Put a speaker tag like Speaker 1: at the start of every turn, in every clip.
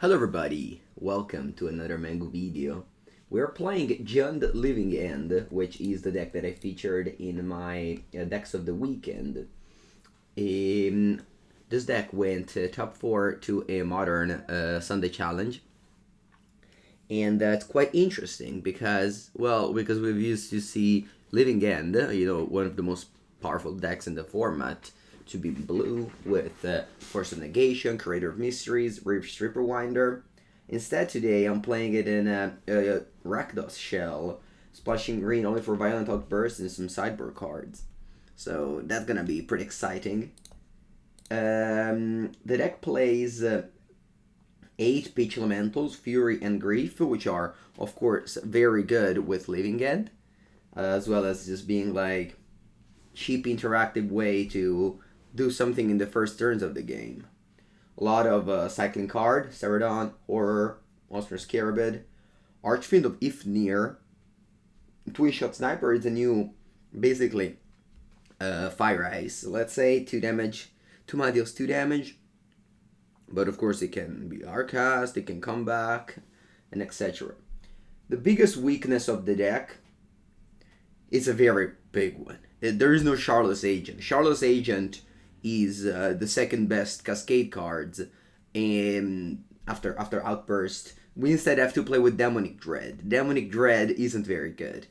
Speaker 1: Hello everybody, welcome to another Mango video. We're playing Jund Living End, which is the deck that I featured in my decks of the weekend. This deck went top 4 to a modern Sunday challenge. And that's quite interesting because we've used to see Living End, one of the most powerful decks in the format, to be blue with Force of Negation, Creator of Mysteries, Stripper Winder. Instead today I'm playing it in a Rakdos shell, splashing green only for Violent Outburst and some sideboard cards. So that's gonna be pretty exciting. The deck plays 8 Pitch Elementals, Fury and Grief, which are of course very good with Living End, as well as just being like cheap interactive way to do something in the first turns of the game. A lot of cycling card, Cerodon, Horror, Monstrous Carabid, Archfiend of Ifnir. Twinshot Sniper is a new, basically, fire ice. Let's say 2 damage, 2 mana deals 2 damage. But of course it can be Arcast, it can come back, and etc. The biggest weakness of the deck is a very big one. There is no Charlotte's Agent. Charlotte's Agent is the second best Cascade cards, and after Outburst, we instead have to play with Demonic Dread. Demonic Dread isn't very good,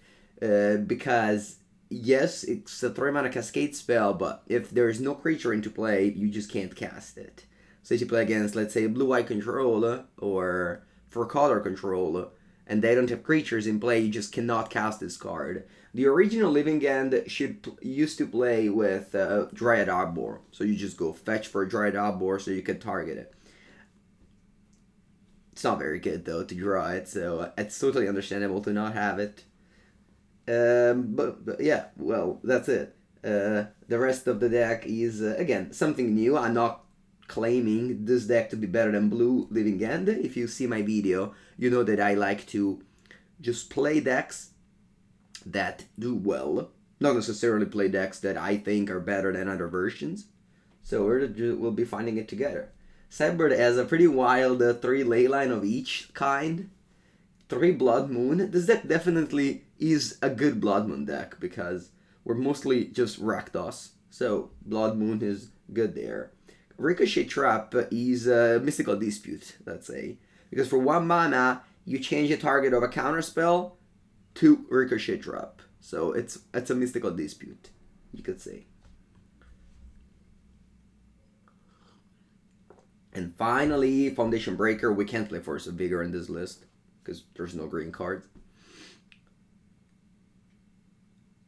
Speaker 1: because yes, it's a 3 mana Cascade spell, but if there is no creature into play, you just can't cast it. So if you play against, let's say, Blue-Eye Control, or for color control, and they don't have creatures in play, you just cannot cast this card. The original Living End used to play with Dryad Arbor, so you just go fetch for Dryad Arbor so you can target it. It's not very good though to draw it, so it's totally understandable to not have it. But yeah, well, that's it. The rest of the deck is, again, something new. I'm not claiming this deck to be better than Blue Living End. If you see my video, you know that I like to just play decks that do well, not necessarily play decks that I think are better than other versions. So we'll be finding it together. Sideboard has a pretty wild 3 Leyline of each kind, 3 Blood Moon. This deck definitely is a good Blood Moon deck because we're mostly just Rakdos, so Blood Moon is good there. Ricochet Trap is a Mystical Dispute, let's say, because for 1 mana you change the target of a counterspell to Ricochet Trap. So it's a Mystical Dispute, you could say. And finally, Foundation Breaker. We can't play Force of Vigor in this list because there's no green cards.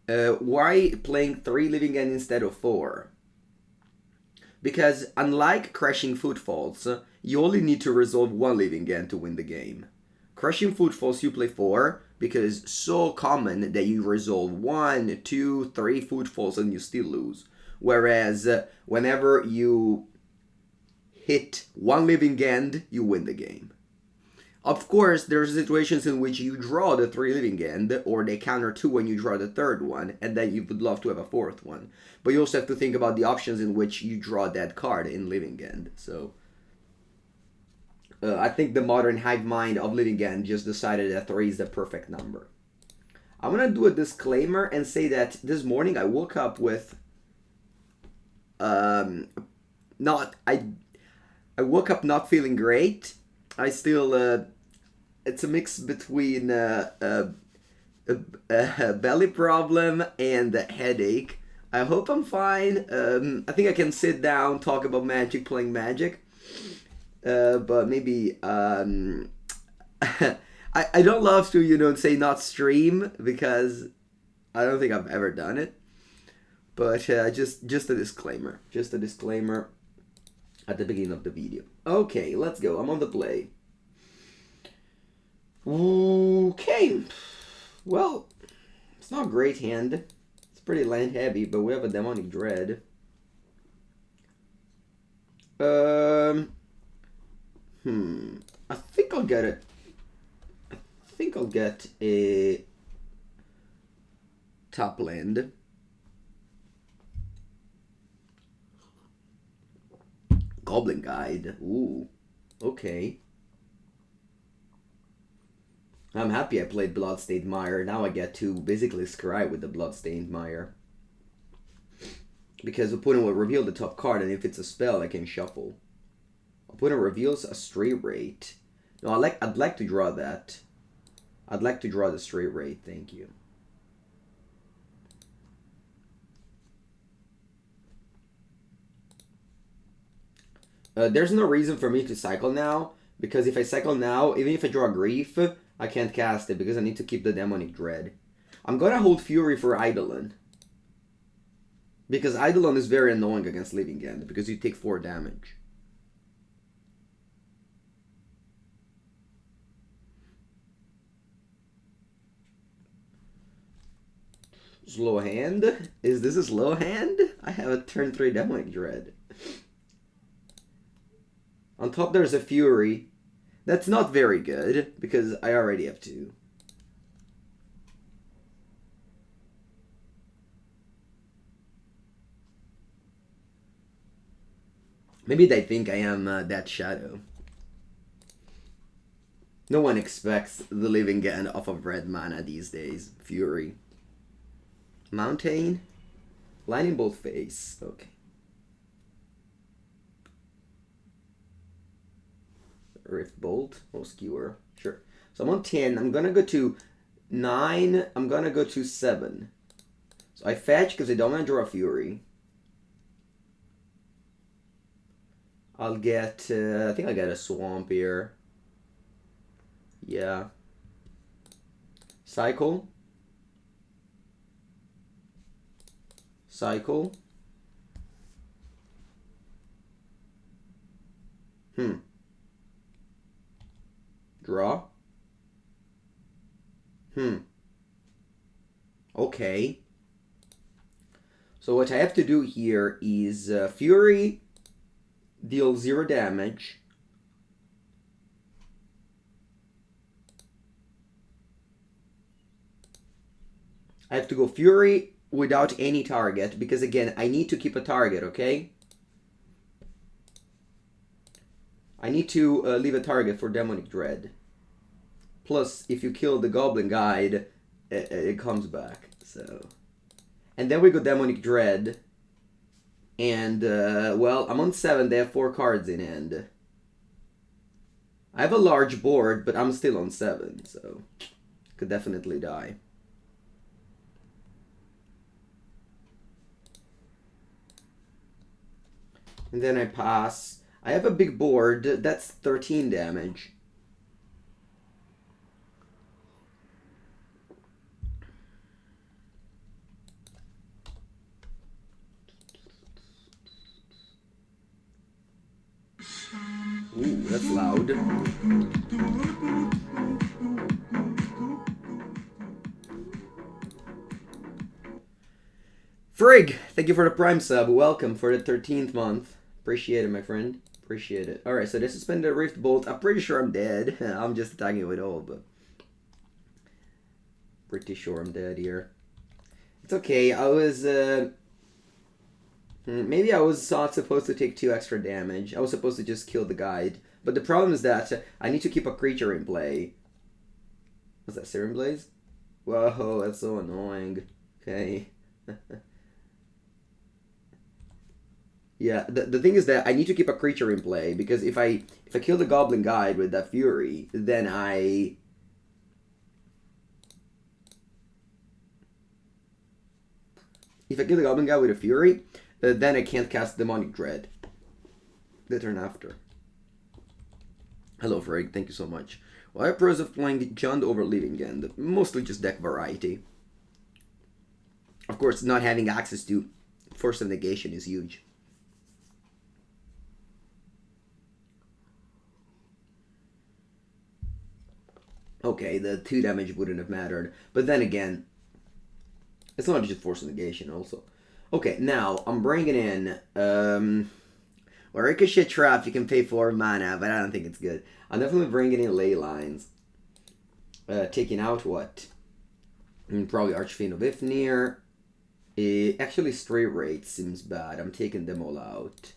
Speaker 1: Why playing 3 Living End instead of 4? Because unlike Crashing Footfalls, you only need to resolve 1 Living End to win the game. Crushing Footfalls you play 4 because it's so common that you resolve 1, 2, 3 Footfalls and you still lose. Whereas whenever you hit 1 Living End, you win the game. Of course, there's situations in which you draw the 3 Living End, or they counter 2 when you draw the 3rd one, and then you would love to have a 4th one. But you also have to think about the options in which you draw that card in Living End. So I think the modern hive mind of Living End just decided that 3 is the perfect number. I'm gonna do a disclaimer and say that this morning I woke up with I woke up not feeling great. I still it's a mix between a belly problem and a headache. I hope I'm fine. I think I can sit down, talk about Magic, playing Magic. But maybe I don't love to say not stream because I don't think I've ever done it. But just a disclaimer. Just a disclaimer at the beginning of the video. Okay, let's go. I'm on the play. Okay. Well, it's not a great hand. It's pretty land heavy, but we have a Demonic Dread. I think I'll get it. I think I'll get a top land. Goblin Guide. Ooh. Okay. I'm happy I played Bloodstained Mire. Now I get to basically scry with the Bloodstained Mire. Because opponent will reveal the top card, and if it's a spell, I can shuffle. Opponent reveals a Street Wraith. No, I'd like to draw that. I'd like to draw the Street Wraith, thank you. There's no reason for me to cycle now, because if I cycle now, even if I draw Grief, I can't cast it because I need to keep the Demonic Dread. I'm gonna hold Fury for Eidolon. Because Eidolon is very annoying against Living End, because you take 4 damage. Slow hand? Is this a slow hand? I have a turn 3 Demonic Dread. On top there's a Fury. That's not very good, because I already have 2. Maybe they think I am that Shadow. No one expects the Living End off of red mana these days. Fury. Mountain. Lightning Bolt face. Okay. Rift Bolt. Or Skewer. Sure. So I'm on 10. I'm gonna go to 9. I'm gonna go to 7. So I fetch because I don't want to draw a Fury. I'll get, I think I'll get a Swamp here. Yeah. Cycle. Cycle. Draw. Okay. So what I have to do here is Fury deal 0 damage. I have to go Fury without any target, because again, I need to keep a target, okay? I need to leave a target for Demonic Dread. Plus, if you kill the Goblin Guide, it comes back, so... And then we go Demonic Dread. And, well, I'm on 7, they have 4 cards in hand. I have a large board, but I'm still on 7, so... Could definitely die. And then I pass. I have a big board, that's 13 damage. Ooh, that's loud. Frig, thank you for the Prime sub. Welcome for the 13th month. Appreciate it, my friend. Appreciate it. Alright, so they suspended a Rift Bolt. I'm pretty sure I'm dead. I'm just attacking with all, but... Pretty sure I'm dead here. It's okay, I was... Maybe I was not supposed to take 2 extra damage. I was supposed to just kill the guide. But the problem is that I need to keep a creature in play. What's that, Serum Blaze? Whoa, that's so annoying. Okay. Yeah, the thing is that I need to keep a creature in play, because if I kill the Goblin Guide with that Fury, then If I kill the Goblin Guide with a Fury, then I can't cast Demonic Dread the turn after. Hello, Frig. Thank you so much. Why are pros of playing Jund over Living End? Mostly just deck variety. Of course, not having access to Force of Negation is huge. Okay, the 2 damage wouldn't have mattered. But then again, it's not just Force of Negation also. Okay, now, I'm bringing in... well, Ricochet Trap, you can pay 4 mana, but I don't think it's good. I'm definitely bringing in Leylines. Taking out what? Probably Archfiend of Ifnir. Actually, Street Wraith seems bad. I'm taking them all out.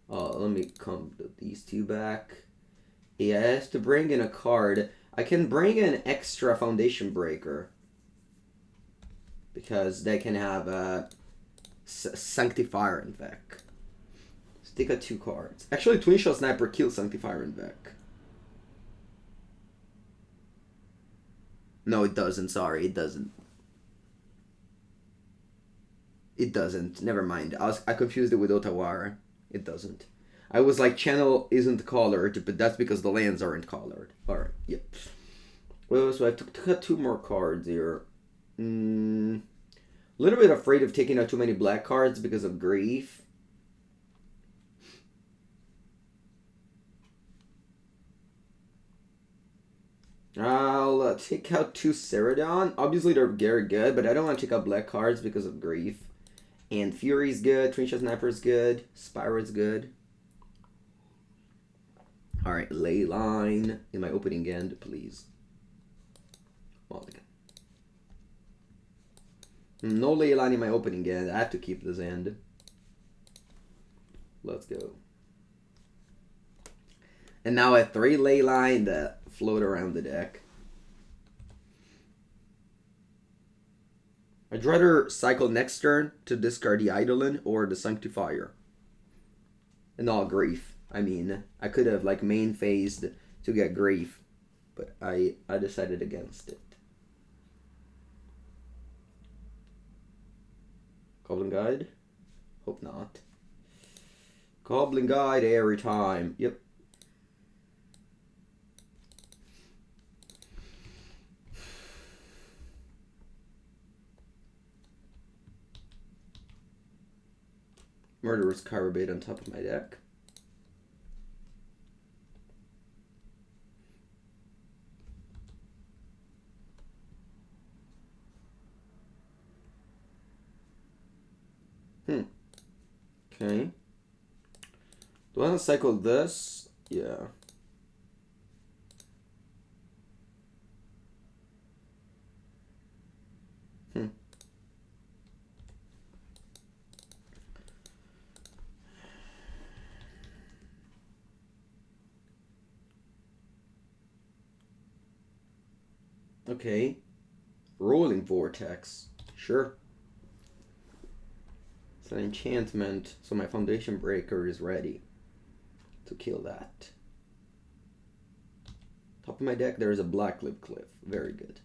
Speaker 1: Let me come these 2 back. Yeah, I have to bring in a card. I can bring an extra Foundation Breaker. Because they can have a Sanctifier in Vec. Stick at 2 cards. Actually, Twinshot Sniper kills Sanctifier in Vec. No, it doesn't. Sorry, it doesn't. It doesn't. Never mind. I confused it with Otawara. It doesn't. I was like, channel isn't colored, but that's because the lands aren't colored. Alright, yep. Well, so I took out 2 more cards here. A little bit afraid of taking out too many black cards because of grief. I'll take out 2 Cerodon. Obviously, they're very good, but I don't want to take out black cards because of grief. And Fury's good. Twinshot Sniper's good. Spyro's good. Alright, Leyline in my opening end, please. Mulligan. No Leyline in my opening end. I have to keep this end. Let's go. And now I have 3 Leyline that float around the deck. I'd rather cycle next turn to discard the Eidolon or the Sanctifier. And all grief. I mean, I could have like main phased to get grief, but I decided against it. Goblin Guide? Hope not. Goblin Guide every time. Yep. Murderous Carabid on top of my deck. Okay. Do I want to cycle this? Yeah. Okay. Rolling Vortex. Sure. It's an enchantment, so my Foundation Breaker is ready to kill that. Top of my deck, there is a Blackcleave Cliff. Very good.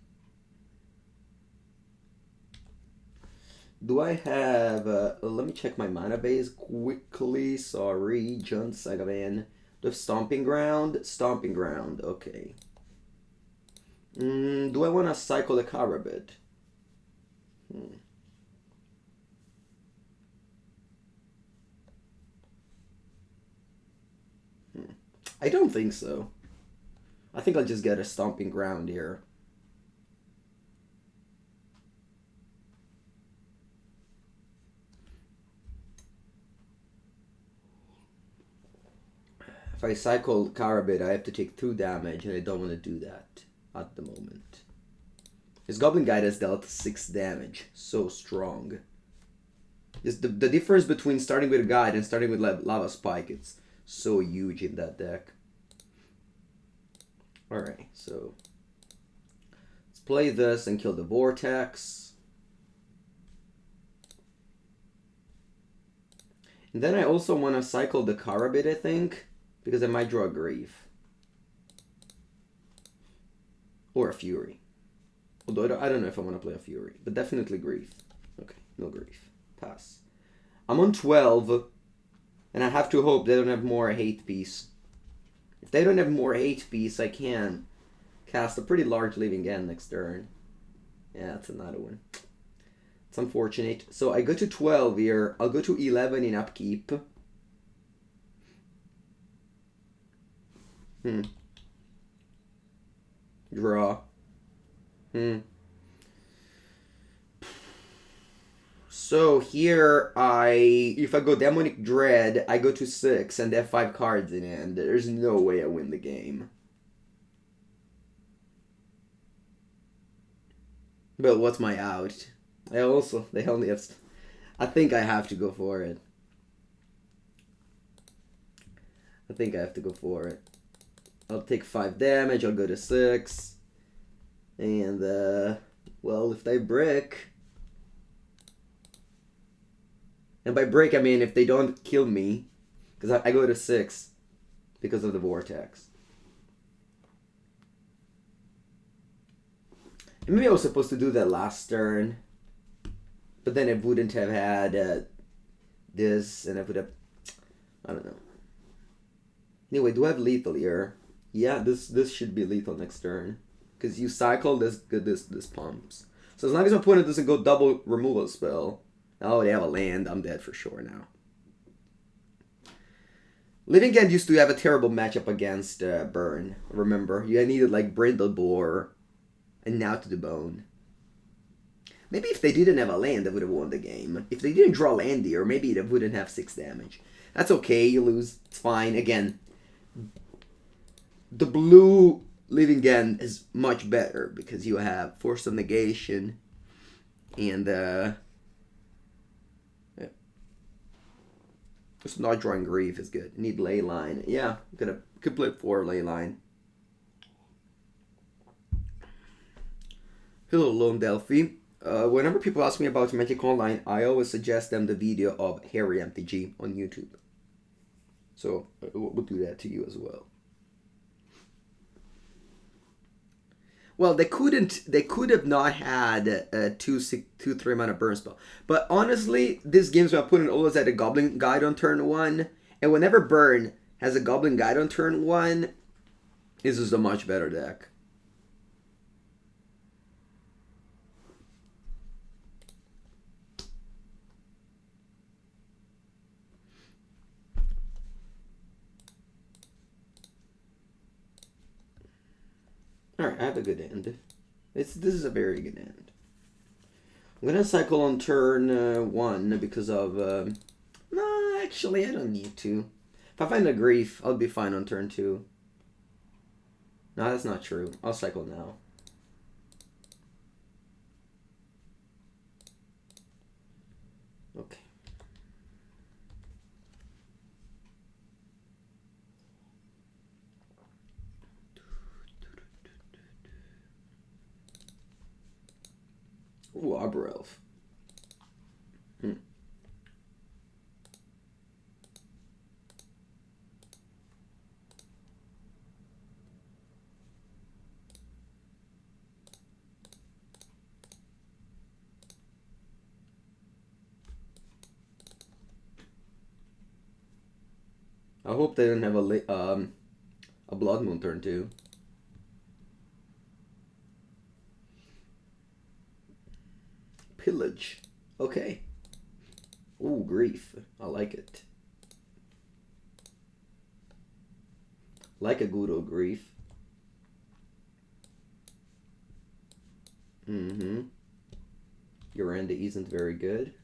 Speaker 1: Do I have... let me check my mana base quickly. Sorry, John Sagavan. Do I have Stomping Ground? Stomping Ground, okay. Do I want to cycle the Carabid? I don't think so. I think I'll just get a Stomping Ground here. If I cycle Carabid, I have to take 2 damage, and I don't want to do that at the moment. His Goblin Guide has dealt 6 damage. So strong. Just the difference between starting with a Guide and starting with Lava Spike, it's so huge in that deck. Alright, so let's play this and kill the Vortex. And then I also want to cycle the Carabid, I think, because I might draw a Grief. Or a Fury. Although I don't know if I want to play a Fury, but definitely Grief. Okay, no Grief. Pass. I'm on 12, and I have to hope they don't have more hate piece. If they don't have more hate piece, I can cast a pretty large Living End next turn. Yeah, that's another one. It's unfortunate. So I go to 12 here. I'll go to 11 in upkeep. Draw. So here if I go Demonic Dread, I go to 6 and they have 5 cards in hand. There's no way I win the game. But what's my out? They only have... I think I have to go for it. I think I have to go for it. I'll take 5 damage, I'll go to 6. And, well, if they brick... And by break, I mean if they don't kill me, because I go to 6 because of the vortex. And maybe I was supposed to do that last turn, but then I wouldn't have had this, and I would have, I don't know. Anyway, do I have lethal here? Yeah, this should be lethal next turn, because you cycle this pumps. So as long as my opponent doesn't go double removal spell. Oh, they have a land. I'm dead for sure now. Living End used to have a terrible matchup against Burn. Remember, you needed like Brindle Boar and Now to the Bone. Maybe if they didn't have a land, they would have won the game. If they didn't draw land here, maybe they wouldn't have 6 damage. That's okay. You lose. It's fine. Again, the blue Living End is much better because you have Force of Negation and just not drawing Grief is good. Need Leyline. Yeah, could play 4 Leyline. Hello, Lone Delphi. Whenever people ask me about Magic Online, I always suggest them the video of Harry MTG on YouTube. So we'll do that to you as well. Well, they could have not had a 2/3 mana burn spell. But honestly, this game's my opponent always had a Goblin Guide on turn 1. And whenever Burn has a Goblin Guide on turn 1, this is a much better deck. Alright, I have a good end. This is a very good end. I'm going to cycle on turn 1 because of... no, actually, I don't need to. If I find a Grief, I'll be fine on turn 2. No, that's not true. I'll cycle now. Okay. Ooh, Arbor Elf. I hope they don't have a Blood Moon turn 2. Pillage. Okay. Ooh, Grief. I like it. Like a good old Grief. Your end isn't very good.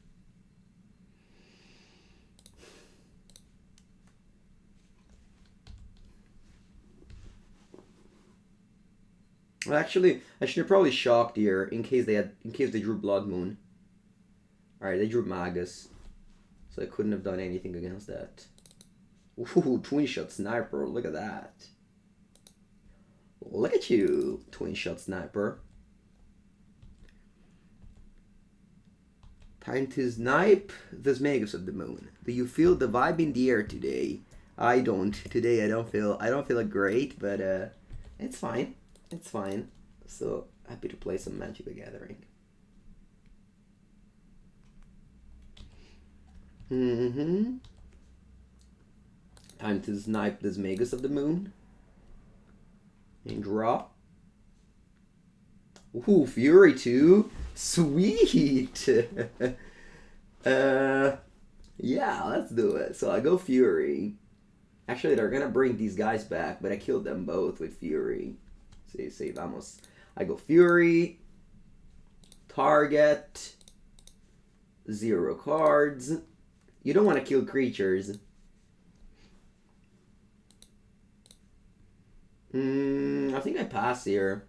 Speaker 1: Well, actually, I should have probably shocked here in case they drew Blood Moon. Alright, they drew Magus. So I couldn't have done anything against that. Ooh, Twinshot Sniper, look at that. Look at you, Twinshot Sniper. Time to snipe the Magus of the Moon. Do you feel the vibe in the air today? I don't. Today I don't feel it great, but it's fine. It's fine. So happy to play some Magic the Gathering. Time to snipe this Magus of the Moon. And draw. Ooh, Fury 2. Sweet! Yeah, let's do it. So I go Fury. Actually, they're gonna bring these guys back, but I killed them both with Fury. See, vamos. I go Fury. Target. 0 cards. You don't want to kill creatures. I think I pass here.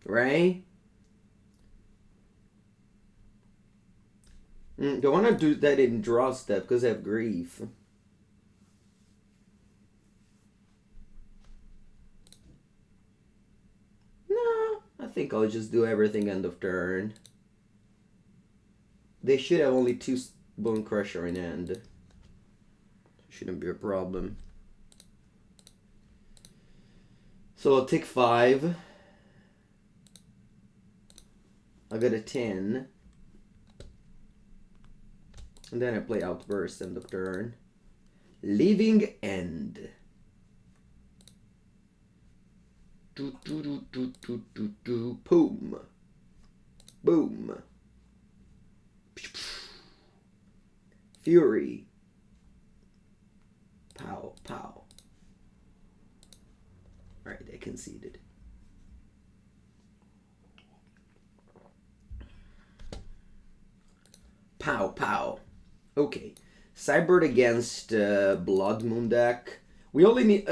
Speaker 1: Right? Don't want to do that in draw step because I have Grief. think I'll just do everything end of turn. They should have only 2 Bone Crusher in hand. Shouldn't be a problem. So I'll take 5. I got a 10. And then I play Outburst end of turn. Living End. Boom. Boom. Fury. Pow, pow. Alright, they conceded. Pow, pow. Okay. Sideboard against Blood Moon deck. We only need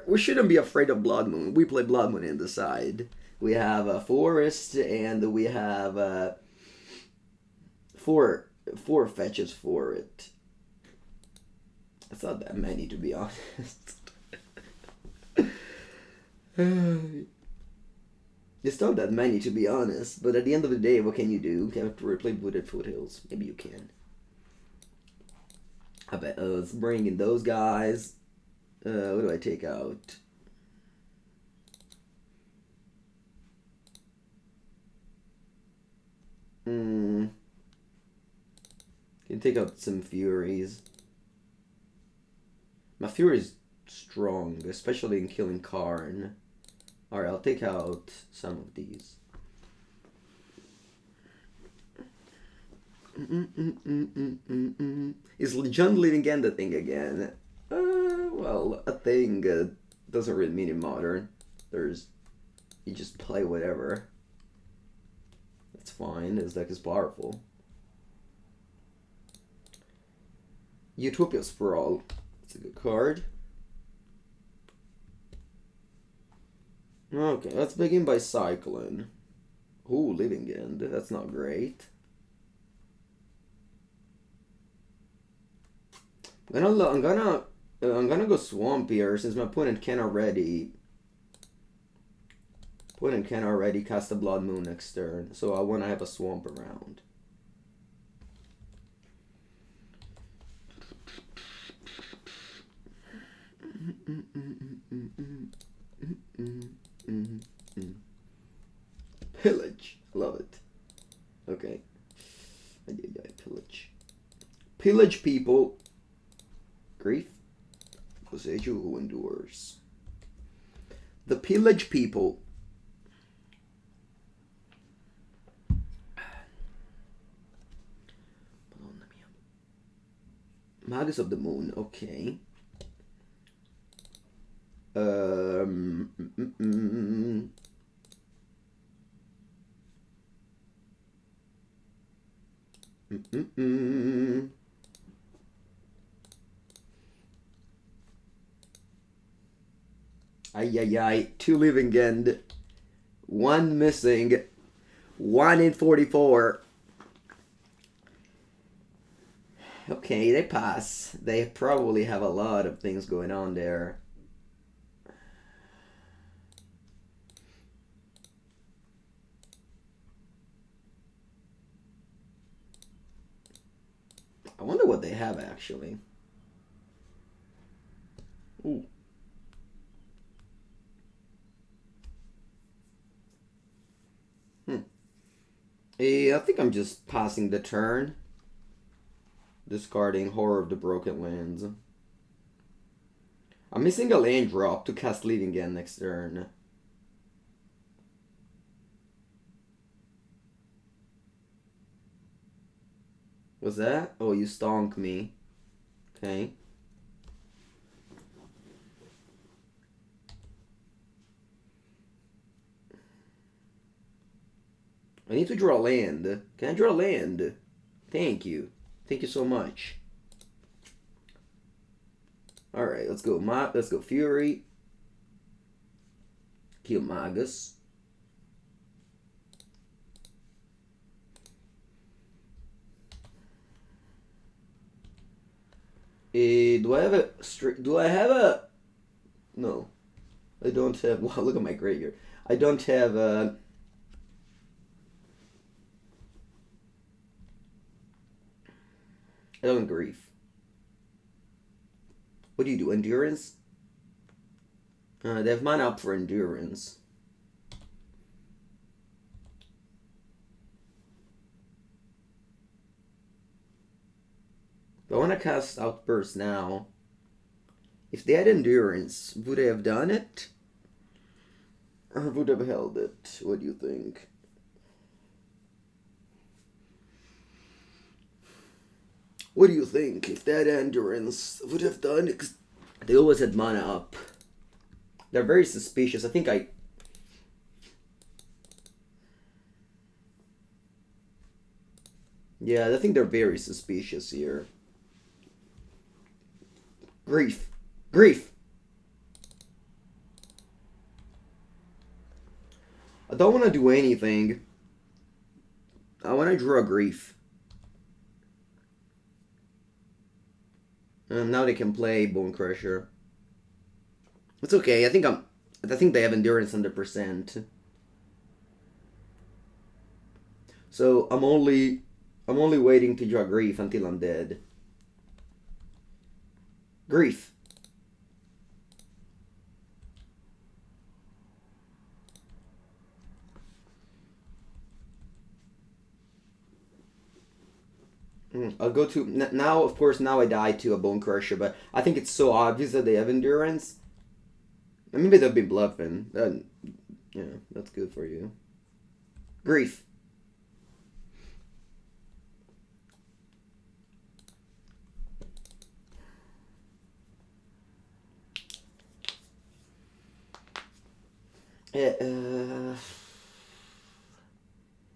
Speaker 1: we shouldn't be afraid of Blood Moon. We play Blood Moon in the side. We have a Forest and we have four fetches for it. It's not that many, to be honest. It's not that many, to be honest. But at the end of the day, what can you do? You have to replay Wooded Foothills. Maybe you can. I bet. Let's bring in those guys. What do I take out? Can take out some Furies. My Fury is strong, especially in killing Karn. Alright, I'll take out some of these. Is John Living End a thing again? Well, a thing doesn't really mean in Modern. You just play whatever. That's fine, his deck is powerful. Utopia Sprawl. It's a good card. Okay, let's begin by Cyclone. Ooh, Living End. That's not great. I'm gonna go Swamp here since my opponent can already cast a Blood Moon next turn, so I want to have a Swamp around. Pillage, love it. Okay, pillage. Pillage people. Grief. Boseiju who endures. The Pillage people. Magus of the Moon, okay. Ay, 2 Living End, 1 missing, 1 in 44. Okay, they pass. They probably have a lot of things going on there. I wonder what they have actually. Ooh. I think I'm just passing the turn. Discarding Horror of the Broken Lands. I'm missing a land drop to cast Living End next turn. What's that? Oh, you stonk me. Okay. I need to draw land. Can I draw land? Thank you. Thank you so much. Alright, let's go. Let's go Fury. Kill Magus. Do I have a... No. I don't have... Wow, look at my graveyard. I don't have a... I don't grief. What do you do? Endurance? They have mana up for endurance. But I want to cast Outburst now. If they had endurance, would they have done it? Or would they have held it? What do you think? What do you think? If they had endurance, would have done it? 'Cause they always had mana up. They're very suspicious. Yeah, I think they're very suspicious here. Grief. Grief! I don't want to do anything. I want to draw Grief. Now they can play Bone Crusher. It's okay. I think they have endurance 100%. So I'm only waiting to draw Grief until I'm dead. Grief. I'll go to now. Of course, now I die to a Bone Crusher, but I think it's so obvious that they have endurance. Maybe they'll be bluffing. Yeah, that's good for you. Grief.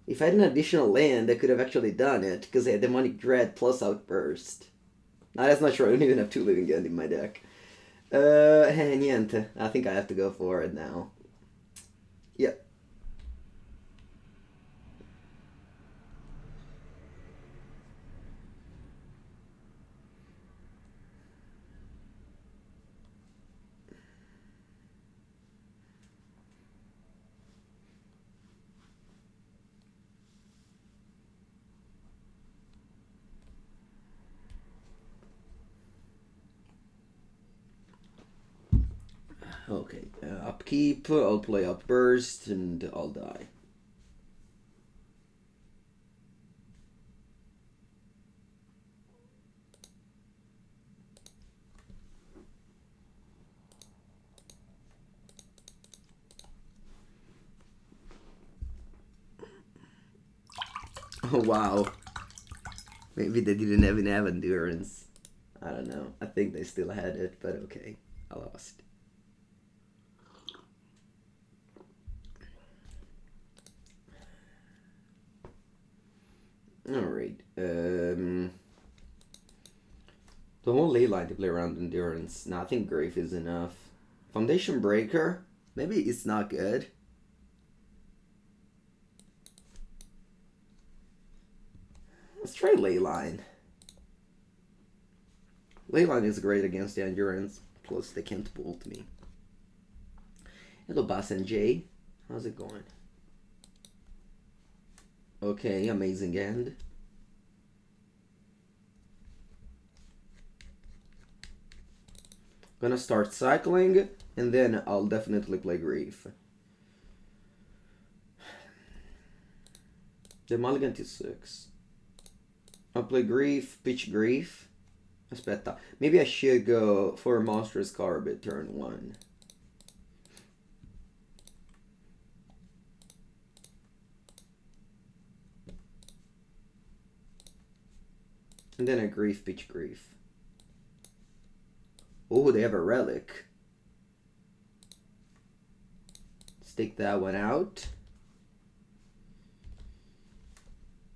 Speaker 1: If I had an additional land, I could have actually done it, because I had Demonic Dread plus Outburst. Nah, that's not true. I don't even have 2 Living End in my deck. Niente. I think I have to go for it now. Yep. Okay, upkeep, I'll play Outburst, and I'll die. Oh wow. Maybe they didn't even have endurance. I don't know. I think they still had it, but okay. I lost. Alright. The whole Leyline to play around endurance. No, I think Grave is enough. Foundation Breaker? Maybe it's not good. Let's try Leyline. Leyline is great against the endurance. Plus they can't bolt me. Hello Boss and Jay. How's it going? Okay, amazing end. Gonna start cycling, and then I'll definitely play Grief. The mulligan to 6. I'll play Grief, pitch Grief. Aspetta. Maybe I should go for Monstrous Carabid turn 1. And then a Grief, pitch Grief. Oh, they have a relic. Stick that one out.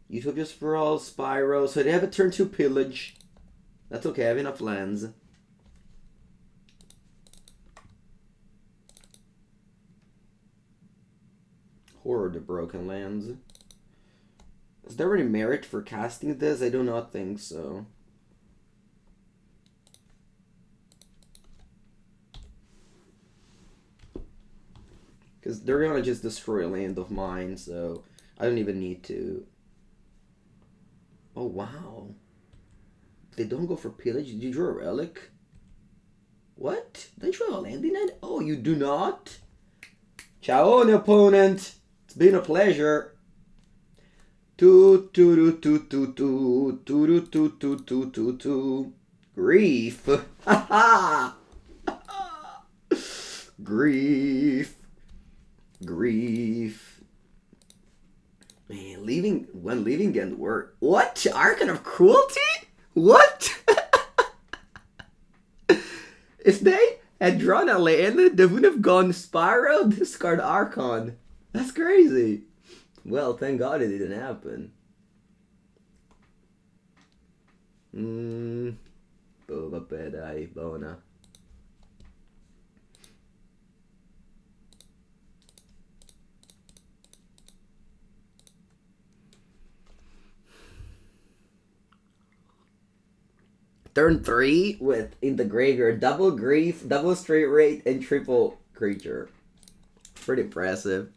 Speaker 1: Utopias for all, Spyro. So they have a turn 2 pillage. That's okay, I have enough lands. Horror the Broken Lands. Is there any merit for casting this? I do not think so. Because they're gonna just destroy a land of mine, so I don't even need to. Oh, wow. They don't go for pillage. Did you draw a relic? What? Don't you have a landing end? Oh, you do not? Ciao, opponent. It's been a pleasure. Grief. Grief. Grief. Man, leaving again work. What? Archon of Cruelty? What? If they had drawn a land, they would have gone Spyro, discard Archon. That's crazy. Well, thank God it didn't happen. Boba pedai, bona. Turn 3 with in the graveyard double grief, double Street Wraith, and triple creature. Pretty impressive.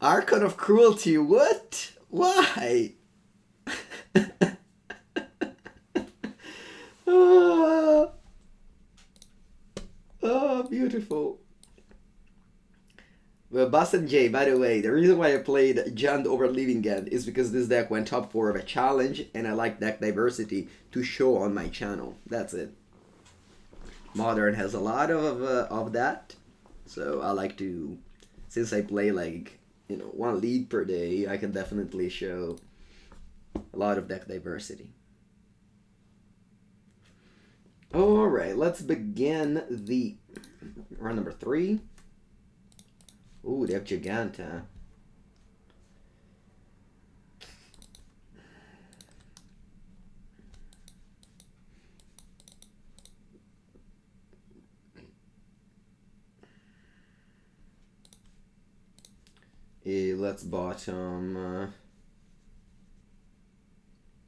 Speaker 1: Archon of Cruelty, what? Why? Oh, beautiful. Well, Bus and Jay, by the way, the reason why I played Jund over Leaving End is because this deck went top 4 of a challenge, and I like deck diversity to show on my channel. That's it. Modern has a lot of that, so I like to, since I play like, you know, 1 league per day, I can definitely show a lot of deck diversity. Alright, let's begin the round number 3. Ooh, they have Giganta. Let's bottom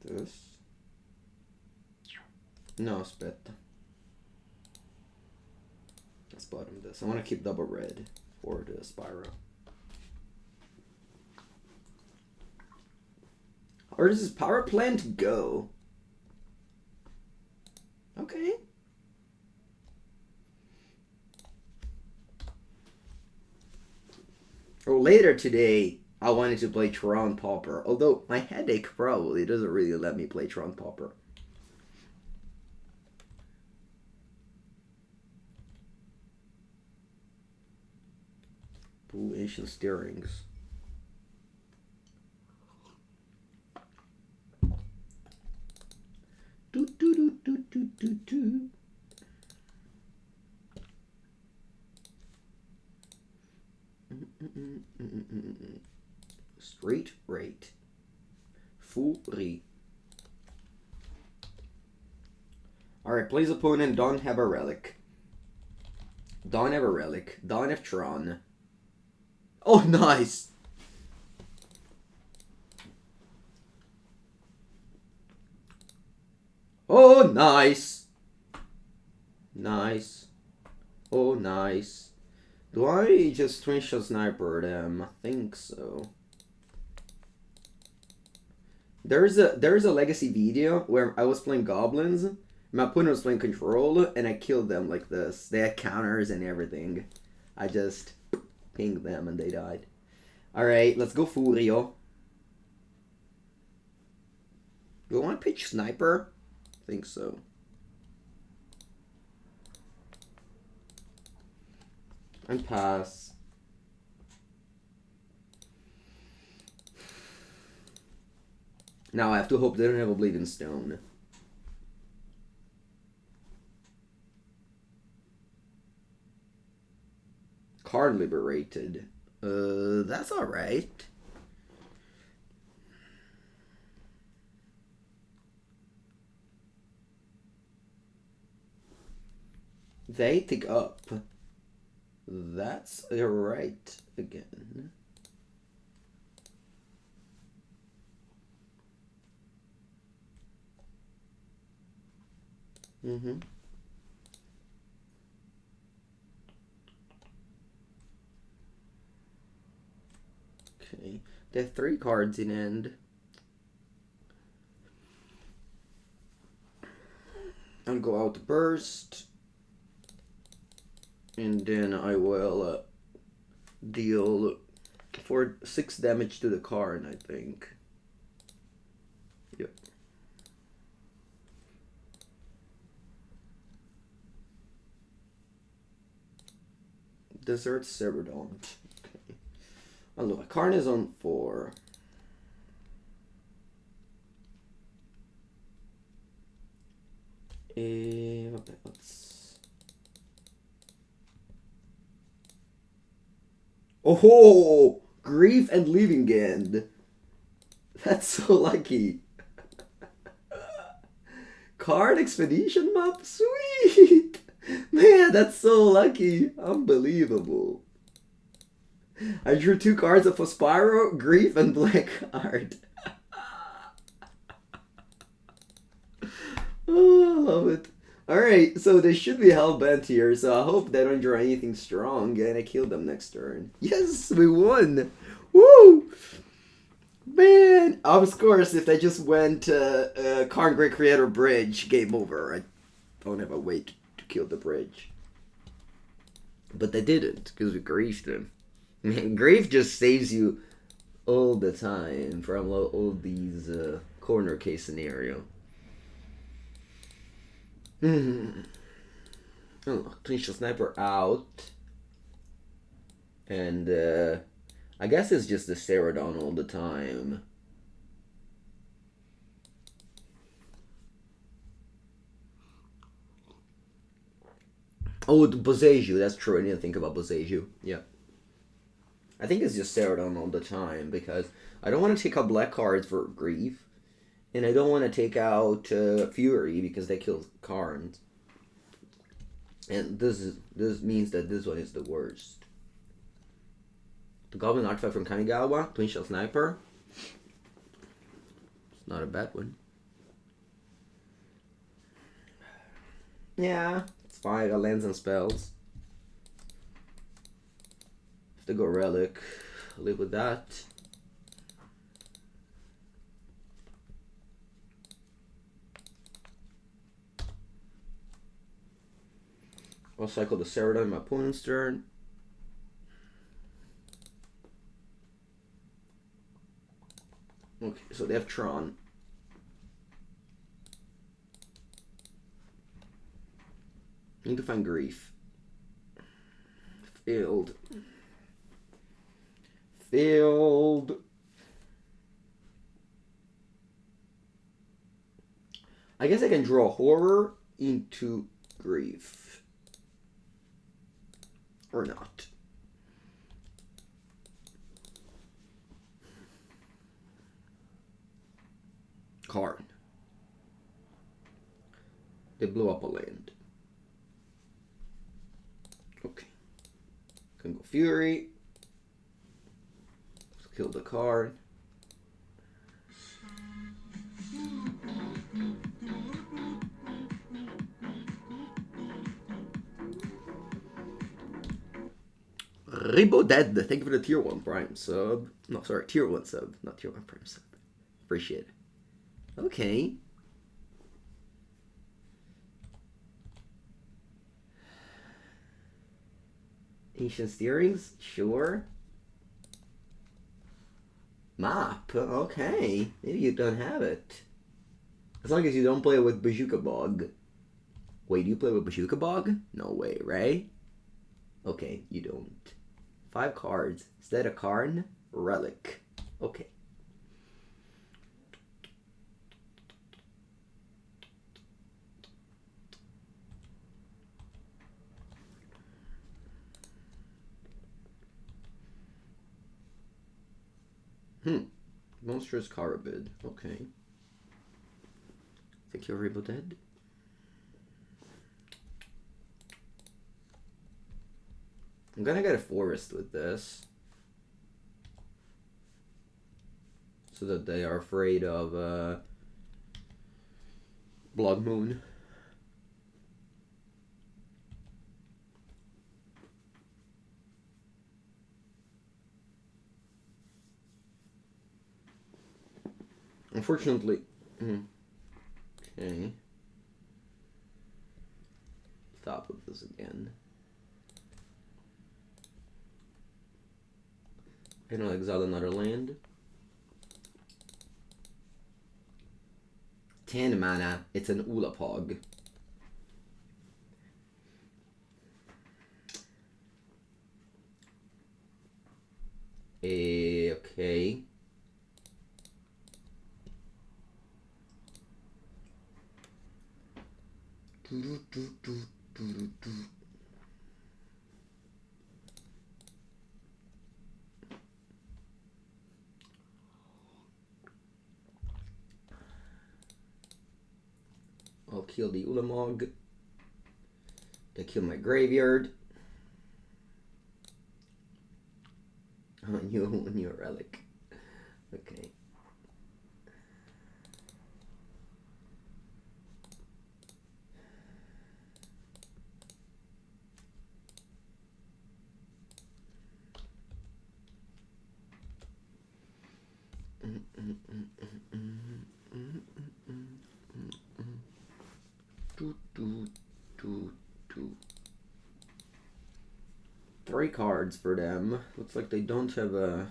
Speaker 1: this. No, aspetta. Let's bottom this. I want to keep double red for the Spyro. Where does this power plant go? Okay. Or later today, I wanted to play Tron Pauper, although my headache probably doesn't really let me play Tron Pauper. Ooh, Ancient Stirrings. Do do do do do do do. Street Wraith. Fury. Alright, plays opponent, don't have a relic. Don't have a relic. Don't have Tron. Oh, nice! Oh, nice! Nice. Oh, nice. Do I just Twinshot Sniper them? I think so. There's a legacy video where I was playing goblins, my opponent was playing control, and I killed them like this. They had counters and everything. I just pinged them and they died. Alright, let's go Furio. Do I want to pitch Sniper? I think so. And pass. Now I have to hope they don't have a Bleeding Stone. Card liberated. That's alright. They take up. That's alright again. Mm-hmm. Okay. They have 3 cards in end. go out burst. And then I will deal 6 damage to the card, I think. Yep. Desert Cerodon. Okay. Oh, look, Karn is on 4. Okay, let's... Oh, Grief and Leaving End. That's so lucky. Card Expedition map? Sweet! Man, that's so lucky. Unbelievable. I drew 2 cards of Spyro, Grief, and Black Card. Oh, I love it. Alright, so they should be hell-bent here, so I hope they don't draw anything strong and I kill them next turn. Yes, we won! Woo! Man, of course, if they just went Karn Great Creator Bridge, game over. I don't have a way to kill the bridge. But they didn't, because we griefed them. Man, grief just saves you all the time from all these corner case scenario. Oh, Twinshot Sniper out. And I guess it's just the Cerodon all the time. Oh, the Boseiju, that's true. I didn't think about Boseiju. Yeah. I think it's just Cerodon all the time because I don't want to take out black cards for Grief. And I don't want to take out Fury because they kill Karns. And this means that this one is the worst. The Goblin Artifact from Kamigawa, Twinshot Sniper. It's not a bad one. Yeah, it's fine. I got lands and spells. If they go Relic, I'll live with that. I'll cycle the Cerodon in my opponent's turn. Okay, so they have Tron. Need to find Grief. Failed. Failed. I guess I can draw Horror into Grief. Or not. Karn. They blew up a land. Okay. Can go Fury. Let's kill the card. Ribo Dead, thank you for the tier 1 prime sub. No, sorry, tier 1 sub, not tier 1 prime sub. Appreciate it. Okay. Ancient Steerings? Sure. Map? Okay. Maybe you don't have it. As long as you don't play with Bazooka Bog. Wait, do you play with Bazooka Bog? No way, right? Okay, you don't. 5 cards. Is that a Karn? Relic. Okay. Monstrous Carabid. Okay. Think you're Rainbow Dead? I'm gonna get a forest with this. So that they are afraid of Blood Moon. Unfortunately, okay. top of this again. And I'll exile another land. 10 mana. It's an Ulapog. Okay. I'll kill the Ulamog. They kill my graveyard. Oh, new relic. Okay. Three cards for them. Looks like they don't have a...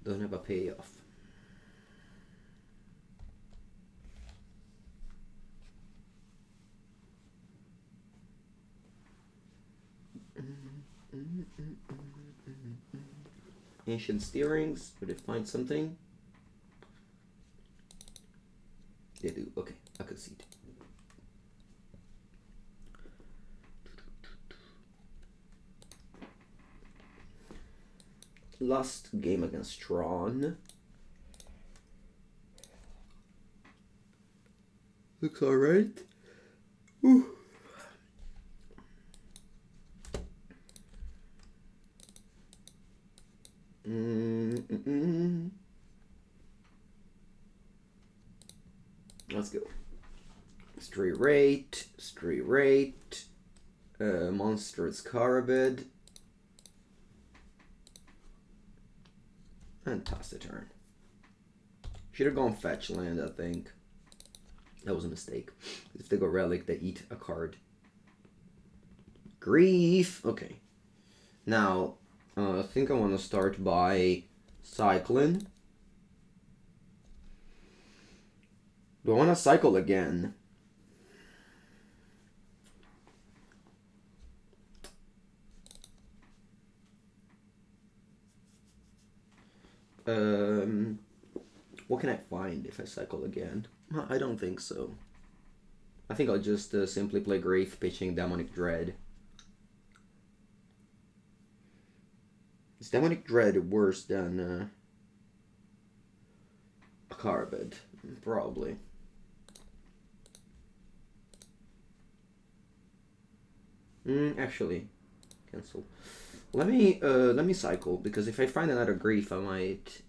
Speaker 1: Don't have a payoff. Ancient Steerings. Would it find something? They do. Okay, I could see it. Last game against Tron. Looks alright. Let's go. Street Wraith, Monstrous Carabid, and toss the turn. Should have gone fetch land, I think. That was a mistake. If they go relic, they eat a card. Grief! Okay. Now, I think I want to start by cycling. Do I want to cycle again? What can I find if I cycle again? I don't think so. I think I'll just simply play Grief, pitching Demonic Dread. Is Demonic Dread worse than a Carabid? Probably. Actually, cancel. Let me cycle, because if I find another Grief, I might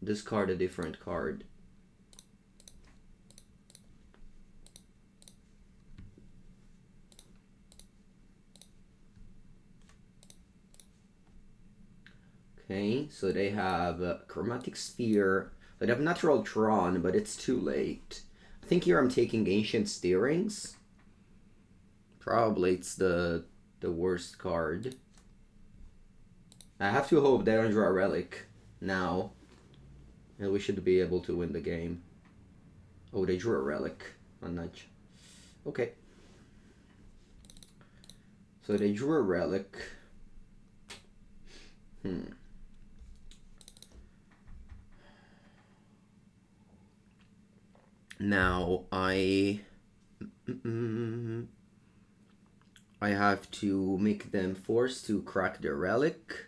Speaker 1: discard a different card. Okay, so they have Chromatic Sphere. They have Natural Tron, but it's too late. I think here I'm taking Ancient Steerings. Probably it's the worst card. I have to hope they don't draw a relic now. And we should be able to win the game. Oh, they drew a relic. A nudge. Okay. So they drew a relic. Now I have to make them forced to crack their relic.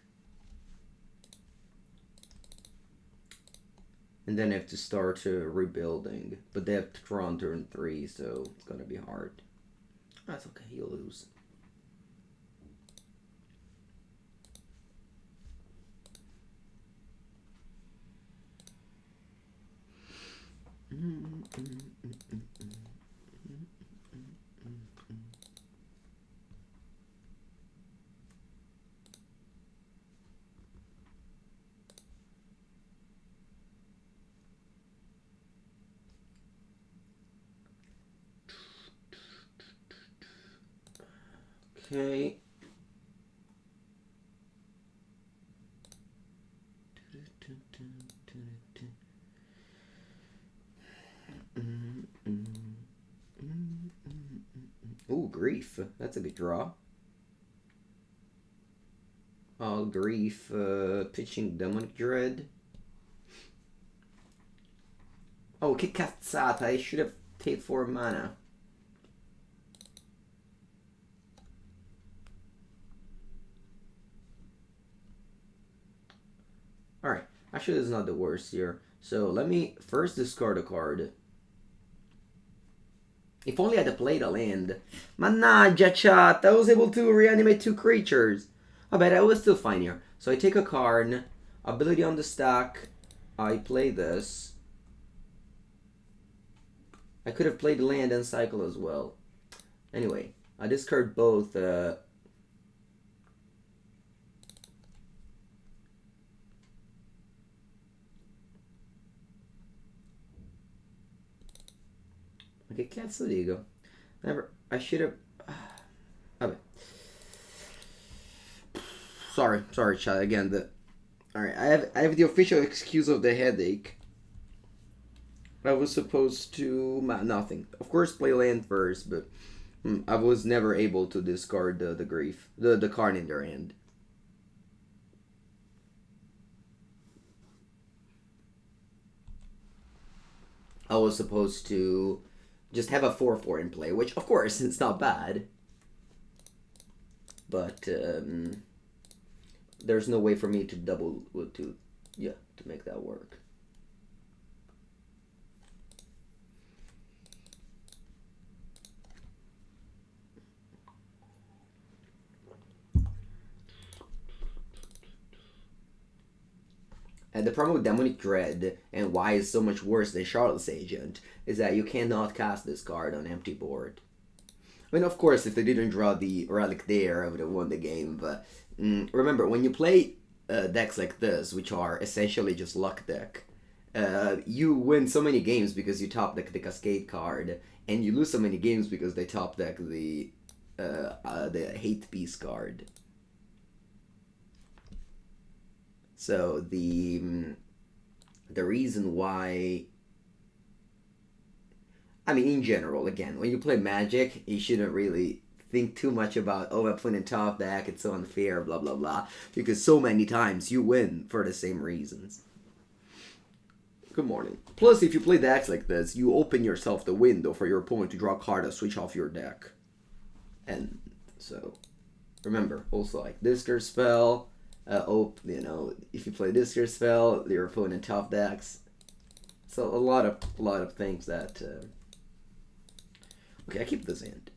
Speaker 1: And then I have to start rebuilding. But they have Tron turn 3, so it's gonna be hard. That's okay, you'll lose. Okay. Ooh, Grief. That's a good draw. All Grief, pitching Demonic Dread. Oh, Kikatsata. I should have paid 4 mana. Alright, actually this is not the worst here. So let me first discard a card. If only I had played a land. Mannaggia chat, I was able to reanimate 2 creatures. I bet I was still fine here. So I take a card, ability on the stack, I play this. I could have played land and cycle as well. Anyway, I discard both. Okay, Cats, there you go. Never. I should have. Okay. Sorry, chat. Again, all right. I have the official excuse of the headache. I was supposed to nothing. Of course, play land first, but I was never able to discard the Grief, the card in their hand. I was supposed to just have a 4/4 in play, which of course it's not bad, but there's no way for me to to make that work. And the problem with Demonic Dread, and why it's so much worse than Charlotte's Agent, is that you cannot cast this card on empty board. I mean, of course, if they didn't draw the Relic there, I would have won the game, but remember, when you play decks like this, which are essentially just luck deck, you win so many games because you top deck the Cascade card, and you lose so many games because they top deck the Hate Beast card. So the reason why, I mean, in general, again, when you play Magic, you shouldn't really think too much about, oh, I'm playing top deck, it's so unfair, blah, blah, blah, because so many times you win for the same reasons. Good morning. Plus, if you play decks like this, you open yourself the window for your opponent to draw a card and switch off your deck. And so, remember, also, like, Discard Spell, if you play Discard Spell, your opponent top decks. So a lot of things that. Okay, I keep this hand.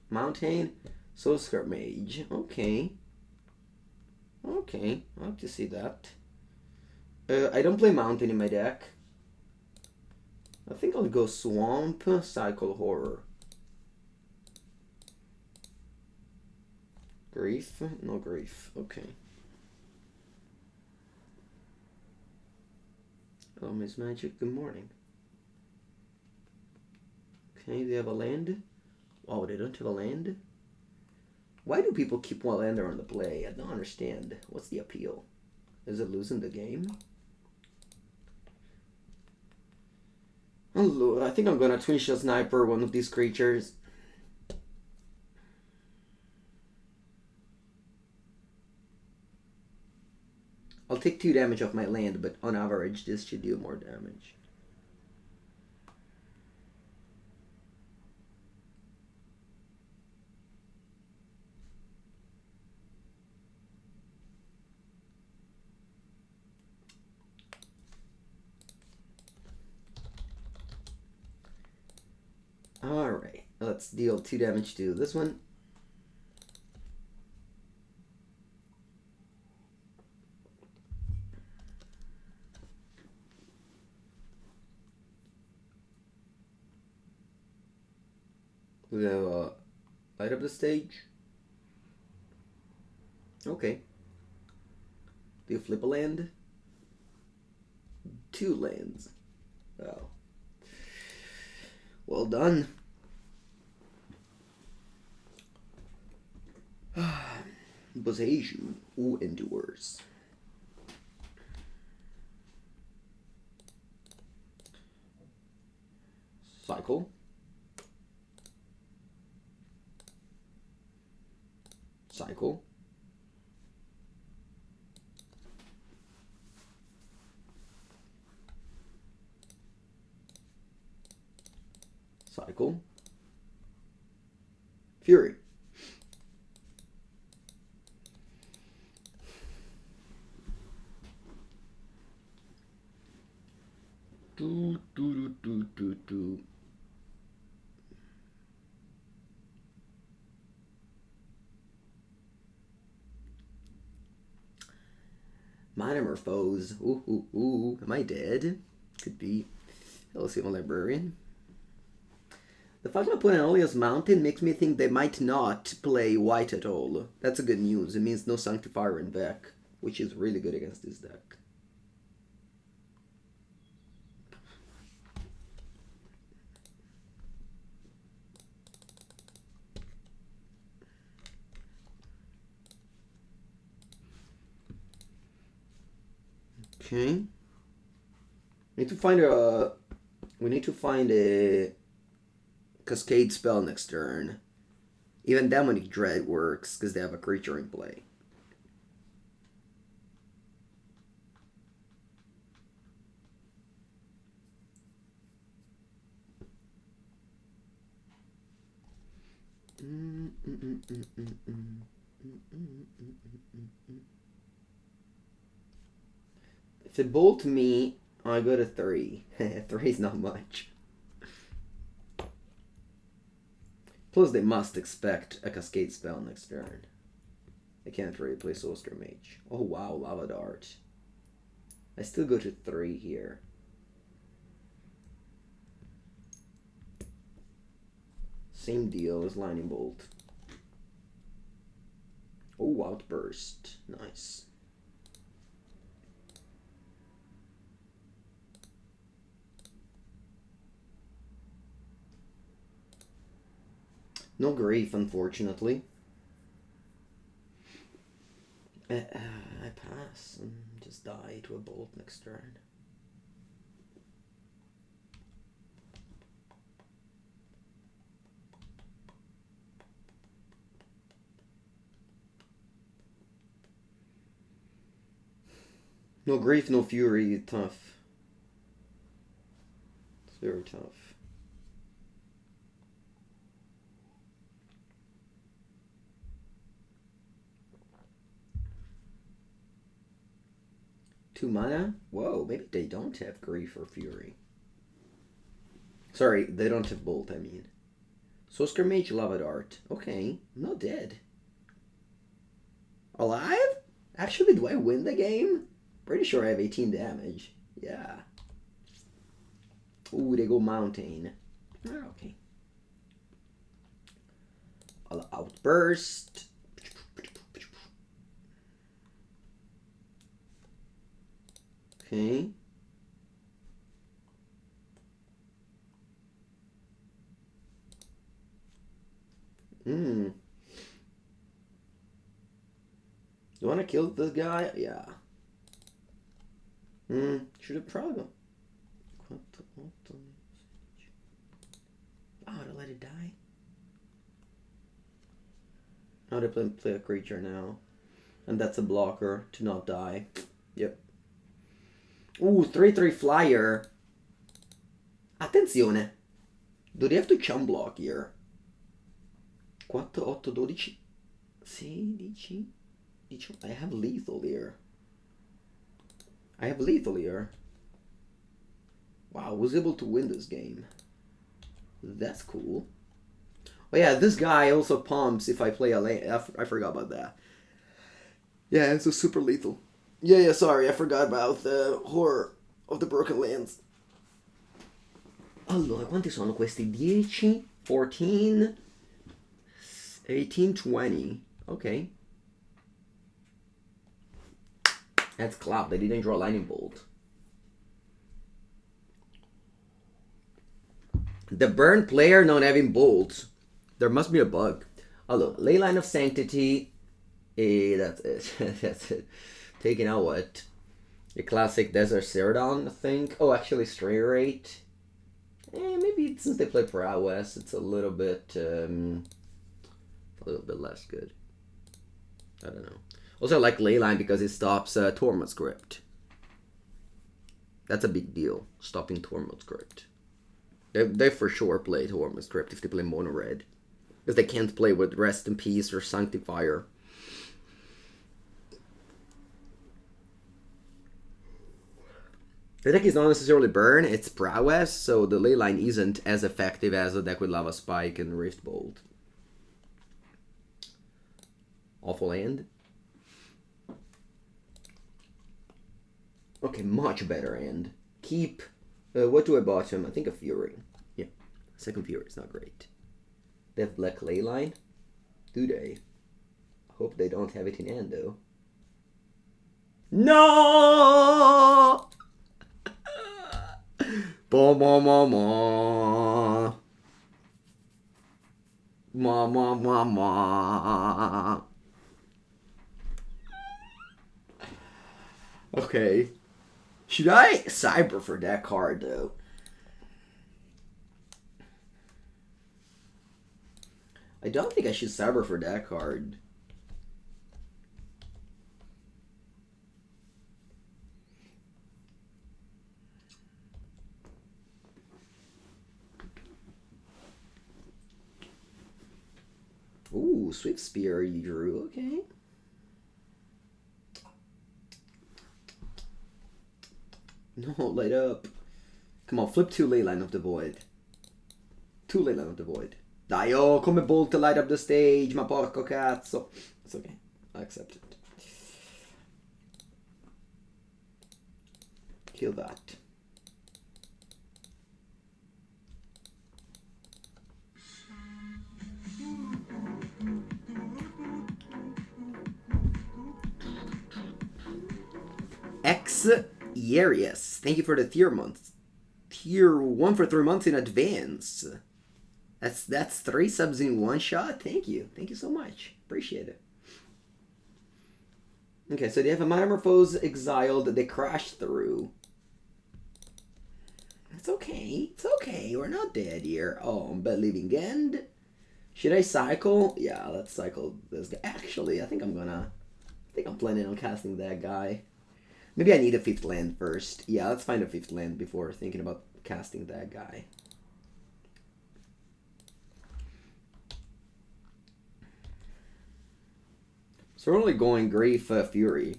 Speaker 1: Mountain, Soulscar Mage. Okay, I have to see that. I don't play Mountain in my deck. I think I'll go Swamp, Cycle Horror. Grief? No Grief. Okay. Hello, Miss Magic. Good morning. Okay, they have a land? Wow, they don't have a land? Why do people keep one lander on the play? I don't understand. What's the appeal? Is it losing the game? Oh, I think I'm gonna Twinshot Sniper one of these creatures. I'll take 2 damage off my land, but on average, this should deal more damage. Alright, let's deal 2 damage to this one. We have light up the stage. Okay. Do you flip a land? 2 lands. Oh. Well done. Boseiju, who endures. Cycle. Cycle. Cycle. Fury. Do. Metamorphose. Ooh. Am I dead? Could be. Let's see, my librarian. The fact my opponent only has Mountain makes me think they might not play white at all. That's a good news. It means no Sanctifier in deck, which is really good against this deck. Okay. We need to find a Cascade spell next turn. Even Demonic Dread works because they have a creature in play. If they bolt me, I go to 3. 3 is not much. Plus, they must expect a Cascade spell next turn. They can't really play Sorcerer Mage. Oh wow, Lava Dart. I still go to 3 here. Same deal as Lightning Bolt. Oh, Outburst. Nice. No grief, unfortunately. I pass and just die to a bolt next turn. No grief, no fury, tough. It's very tough. Two mana? Whoa, maybe they don't have grief or fury. Sorry, they don't have bolt, I mean. Sorcerer Mage, Lava Dart. Okay, I'm not dead. Alive? Actually, do I win the game? Pretty sure I have 18 damage. Yeah. Ooh, they go Mountain. Oh, okay. Outburst. Okay. You want to kill this guy? Yeah. Should have probably gone. Oh, to let it die? How to play a creature now. And that's a blocker to not die. Yep. Ooh, 3/3 flyer. Attenzione. Do they have to chum block here? 4, 8, 12, 16. I have lethal here. Wow, I was able to win this game. That's cool. Oh yeah, this guy also pumps if I play a lane. I forgot about that. Yeah, it's a super lethal. Yeah, sorry, I forgot about the horror of the Broken Lands. Allora, quanti sono questi? 10, 14, 18, 20. Okay. That's clap. They didn't draw Lightning Bolt. The burn player not having bolts. There must be a bug. Allora, Leyline of Sanctity That's it. That's it. Taking out what? The classic Desert Cerodon, I think. Oh, actually, Street Wraith. Maybe since they play Prowess, it's a little bit less good. I don't know. Also, I like Leyline because it stops Tormod's Crypt. That's a big deal, stopping Tormod's Crypt. They for sure play Tormod's Crypt if they play mono red. Because they can't play with Rest in Peace or Sanctifier. The deck is not necessarily burn, it's prowess, so the Leyline isn't as effective as a deck with Lava Spike and Rift Bolt. Awful hand. Okay, much better hand. Keep... what do I bottom? I think a Fury. Yeah, second Fury is not great. They have Black Leyline? Do they? I hope they don't have it in hand, though. No! Ba ma ma ma. Ma ma ma ma. Okay. Should I cyber for that card though? I don't think I should cyber for that card. Ooh, Swift Spear you drew, okay. No, light up. Come on, flip 2 Leyline of the Void. 2 Leyline of the Void. Dai, oh, come bolt to light up the stage, ma porco cazzo. It's okay, I accept it. Kill that. Yarius, thank you for the tier month. Tier 1 for 3 months in advance. That's 3 subs in one shot. Thank you so much. Appreciate it. Okay, so they have a Metamorphose exiled. They crashed through. It's okay. It's okay. We're not dead here. Oh, but Living End. Should I cycle? Yeah, let's cycle this guy. Actually, I think I'm planning on casting that guy. Maybe I need a 5th land first. Yeah, let's find a 5th land before thinking about casting that guy. So we're only going Grief Fury.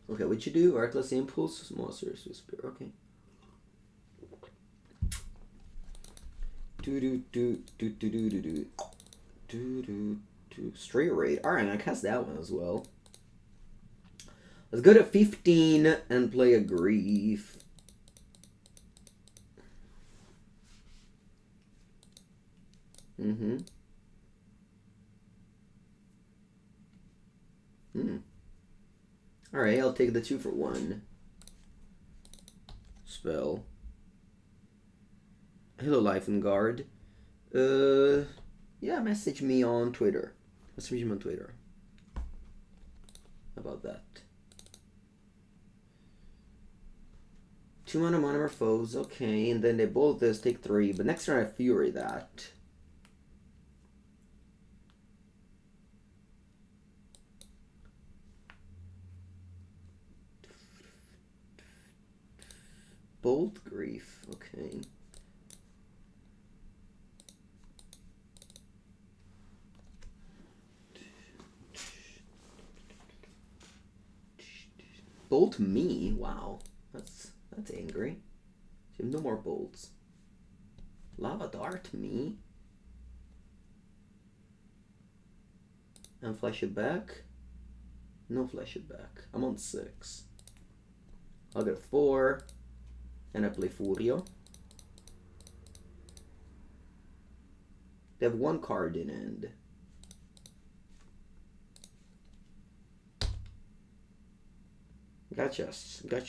Speaker 1: Okay, what'd you do? Reckless Impulse, Monstrous Whisper. Okay. Street Wraith. Alright, I cast that one as well. Let's go to 15 and play a Grief. Alright, I'll take the 2 for 1. Spell. Hello, Life and Guard. Yeah, message me on Twitter. Message me on Twitter. How about that? 2 mana Metamorphose, okay, and then they both just take 3, but next turn I Fury that. Bolt Grief, okay. Bolt me? Wow. That's angry. You have no more bolts. Lava Dart me? And flash it back? No flash it back. I'm on 6. I'll get 4. And I play Furio. They have 1 card in end. Gotcha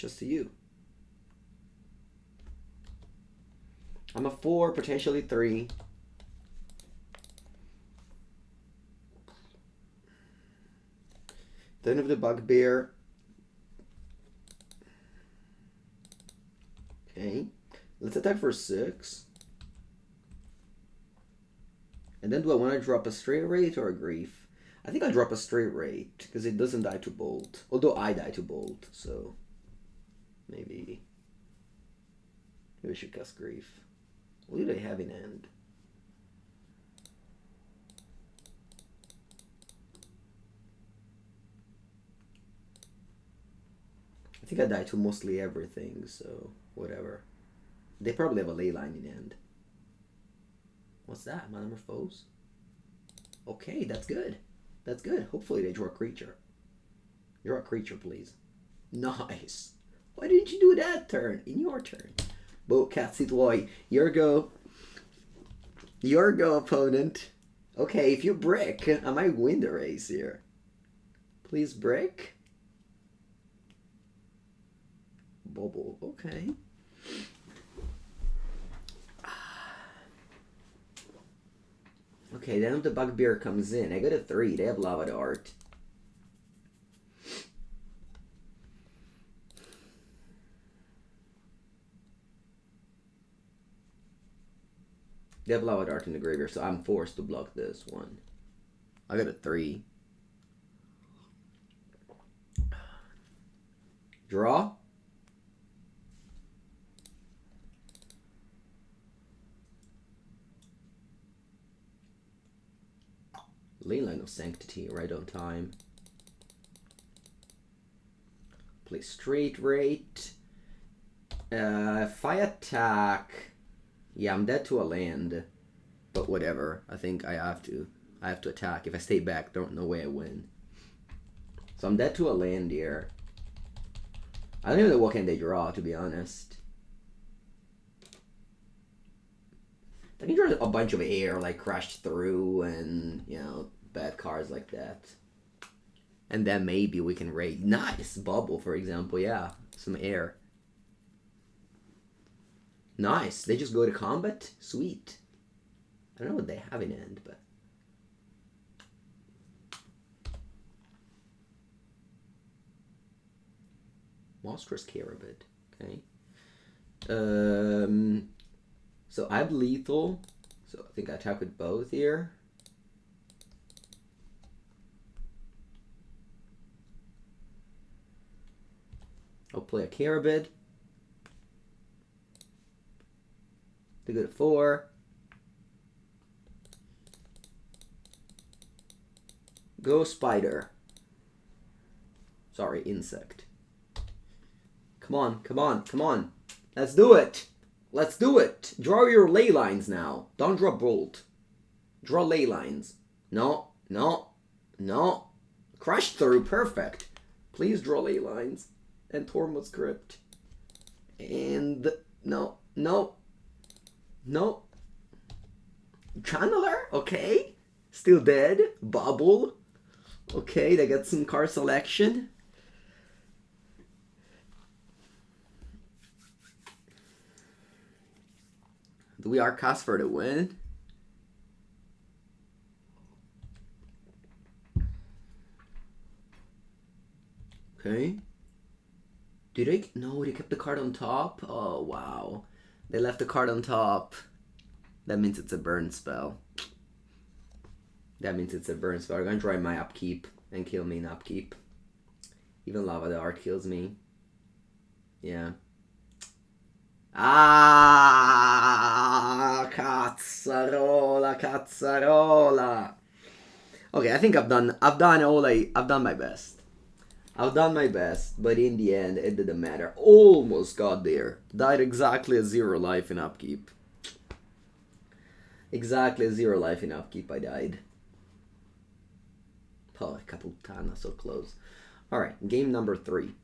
Speaker 1: to you. I'm a 4, potentially 3. Den of the Bugbear. Okay. Let's attack for 6. And then do I want to drop a Street Wraith or a Grief? I think I'll drop a Street Wraith because it doesn't die to Bolt. Although I die to Bolt, so maybe we should cast Grief. What do they have in hand? I think I die to mostly everything, so whatever. They probably have a Leyline in hand. What's that? Metamorphose? Okay, that's good. That's good. Hopefully they draw a creature. Draw a creature, please. Nice. Why didn't you do that turn? In your turn. Bo Katsitwoi. Your go. Your go, opponent. Okay, if you brick, I might win the race here. Please brick. Bubble. Okay. Okay, then the Bugbear comes in. I got a 3. They have Lava Dart. They have Lava Dart in the graveyard, so I'm forced to block this one. I got a 3. Draw. Leyline of Sanctity, right on time. Play Street Wraith. If I attack, yeah, I'm dead to a land, but whatever. I think I have to attack. If I stay back, no way I win. So I'm dead to a land here. I don't even know what can they draw, to be honest. They can draw a bunch of air, like Crashed Through, and, you know, bad cards like that. And then maybe we can raid. Nice! Bubble, for example, yeah. Some air. Nice! They just go to combat? Sweet. I don't know what they have in hand, but... Monstrous Carabid. Okay. So I have lethal. So I think I attack with both here. I'll play a Carabid. They go to 4. Go Spider. Sorry, Insect. Come on, come on, come on. Let's do it. Let's do it. Draw your ley lines now. Don't draw Bolt. Draw ley lines. No, no, no. Crash Through, perfect. Please draw ley lines. And Tormod's Crypt. And no, no, no. Channeler, okay. Still dead. Bubble. Okay, they got some card selection. Do we Arcast for the win? Okay. Did they? No, they kept the card on top? Oh, wow. They left the card on top. That means it's a burn spell. That means it's a burn spell. I'm gonna try my upkeep and kill me in upkeep. Even Lava Dart kills me. Yeah. Ah, cazzarola, cazzarola. Okay, I think I've done my best. I've done my best, but in the end, it didn't matter. Almost got there. Died exactly at 0 life in upkeep. Exactly at 0 life in upkeep, I died. Oh, Caputana, so close. Alright, game number 3.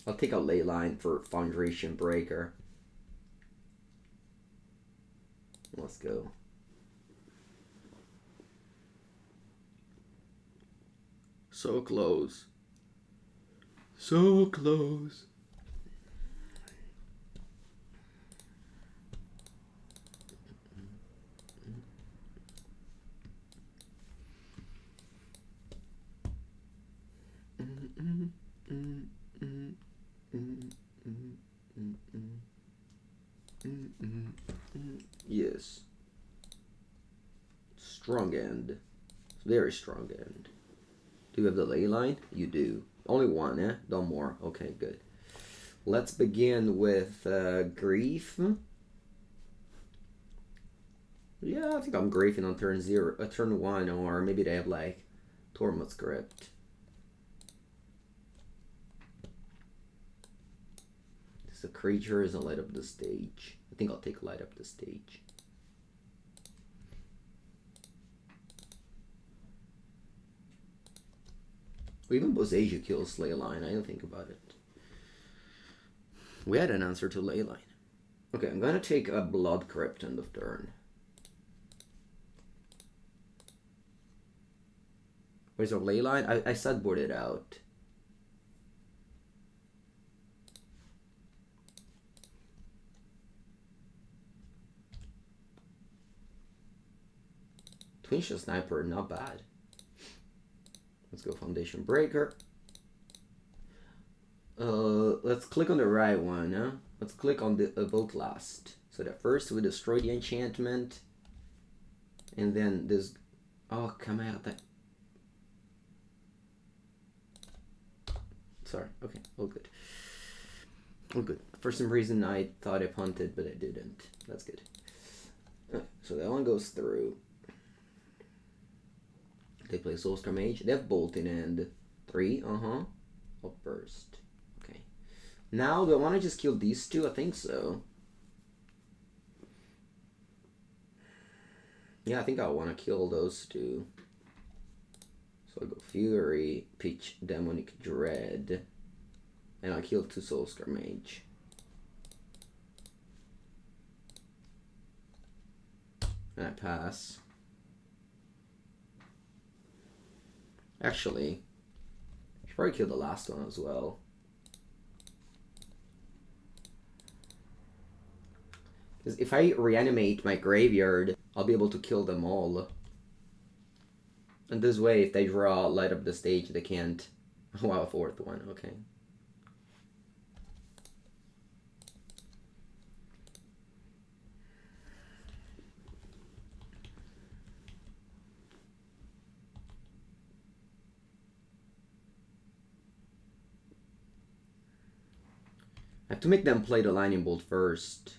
Speaker 1: I'll take out Leyline for Foundation Breaker. Let's go. So close. So close. Yes. Strong end. Very strong end. Do you have the ley line? You do. Only one, eh? No more. Okay, good. Let's begin with Grief. Yeah, I think I'm griefing on turn 0, turn 1, or maybe they have like Tormod's Crypt. It's a creature, is a light up the stage. I think I'll take light up the stage. Even Boseiju kills Leyline. I didn't think about it. We had an answer to Leyline. Okay, I'm gonna take a Blood Crypt end of turn. Where's our Leyline? I sideboarded out. Twinshot Sniper, not bad. Let's go Foundation Breaker. Let's click on the right one, huh? Let's click on the Vote Last. So that first we destroy the enchantment. And then this... Oh, come out that... Sorry, okay, all good. All good. For some reason I thought I punted, but I didn't. That's good. So that one goes through. They play Soulscar Mage. They have Bolt in end. 3, Outburst. Okay. Now, do I want to just kill these two? I think so. Yeah, I think I want to kill those two. So I go Fury, Pitch Demonic Dread. And I kill 2 Soulscar Mage. And I pass. Actually, I should probably kill the last one as well. Because if I reanimate my graveyard, I'll be able to kill them all. And this way, if they draw light up the stage, they can't. Wow, a 4th one, okay. I have to make them play the Lightning Bolt first.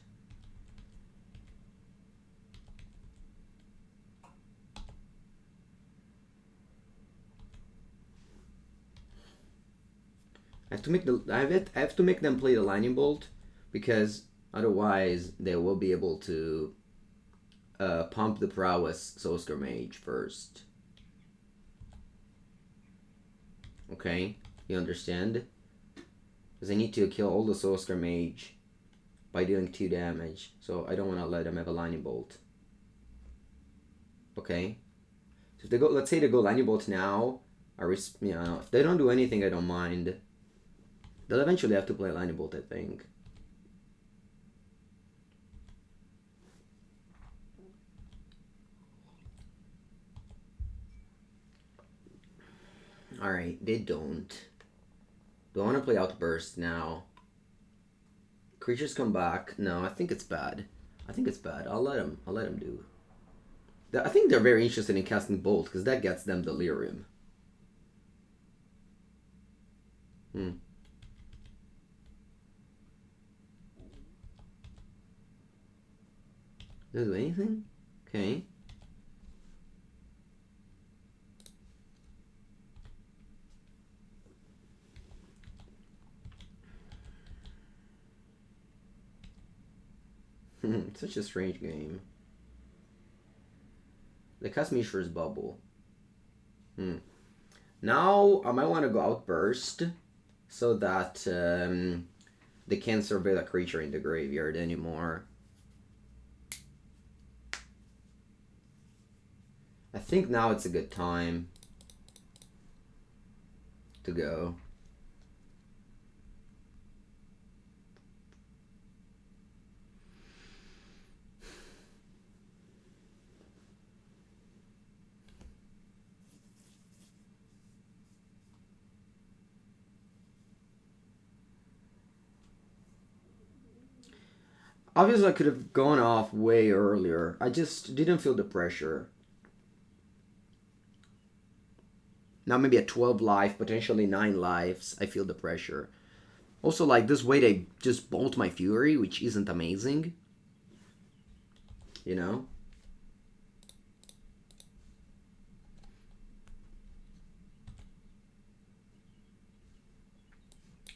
Speaker 1: I have to make them play the Lightning Bolt, because otherwise they will be able to pump the Prowess Soulscar Mage first. Okay, you understand? Because I need to kill all the Soulscar Mage by dealing 2 damage. So I don't want to let them have a Lightning Bolt. Okay? So if they go, let's say they go Lightning Bolt now, if they don't do anything, I don't mind. They'll eventually have to play Lightning Bolt, I think. Alright, they don't. Do I want to play Outburst now? Creatures come back. No, I think it's bad. I think it's bad. I'll let them do. I think they're very interested in casting Bolt, because that gets them Delirium. Doesn't do anything? Okay. Such a strange game. They cast Mishra's Bubble. Now I might want to go Outburst so that they can't surveil a creature in the graveyard anymore. I think now it's a good time. to go. Obviously, I could have gone off way earlier. I just didn't feel the pressure. Now maybe at 12 life, potentially 9 lives, I feel the pressure. Also, like, this way they just bolt my Fury, which isn't amazing. You know?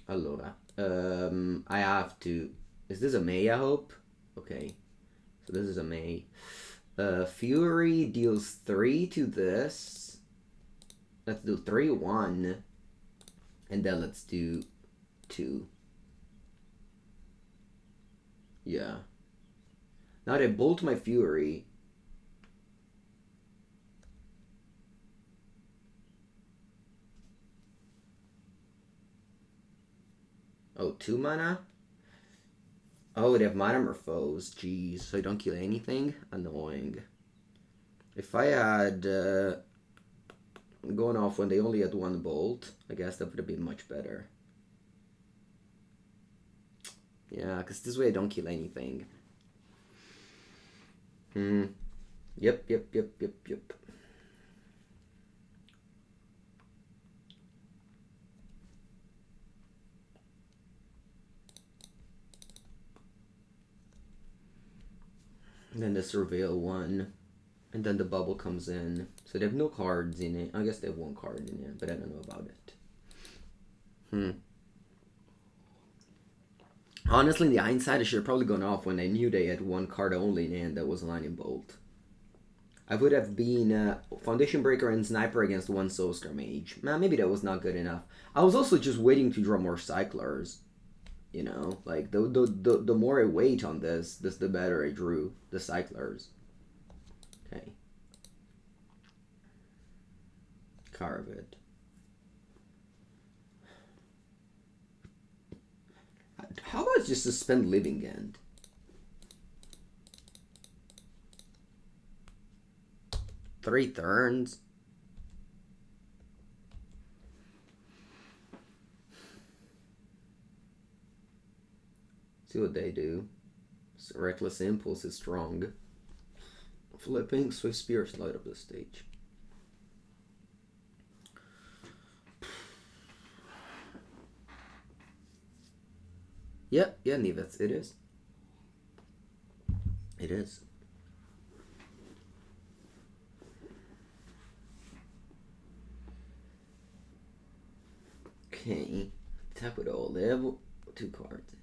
Speaker 1: Allora, I have to... Is this a May, I hope? Okay. So this is a May. Fury deals 3 to this. Let's do 3, 1. And then let's do 2. Yeah. Now they bolt my Fury. Oh, 2 mana? Oh, they have Metamorphose. Jeez, so I don't kill anything? Annoying. If I had gone off when they only had 1 bolt, I guess that would have been much better. Yeah, because this way I don't kill anything. Yep. And then the Surveil 1. And then the bubble comes in. So they have no cards in it. I guess they have 1 card in it, but I don't know about it. Honestly, in the hindsight, I should have probably gone off when I knew they had 1 card only in hand that was Lightning Bolt. I would have been Foundation Breaker and Sniper against 1 Soulscar Mage. Man, maybe that was not good enough. I was also just waiting to draw more Cyclers. You know, like the more I wait on this, the better I drew the Cyclers. Okay. Carabid. How about just suspend Living End? Three turns. See what they do. So Reckless Impulse is strong. Flipping, Swift Spear, slide up the stage. Yeah, Nivets, it is. It is. Okay, tap it all. They have 2 cards.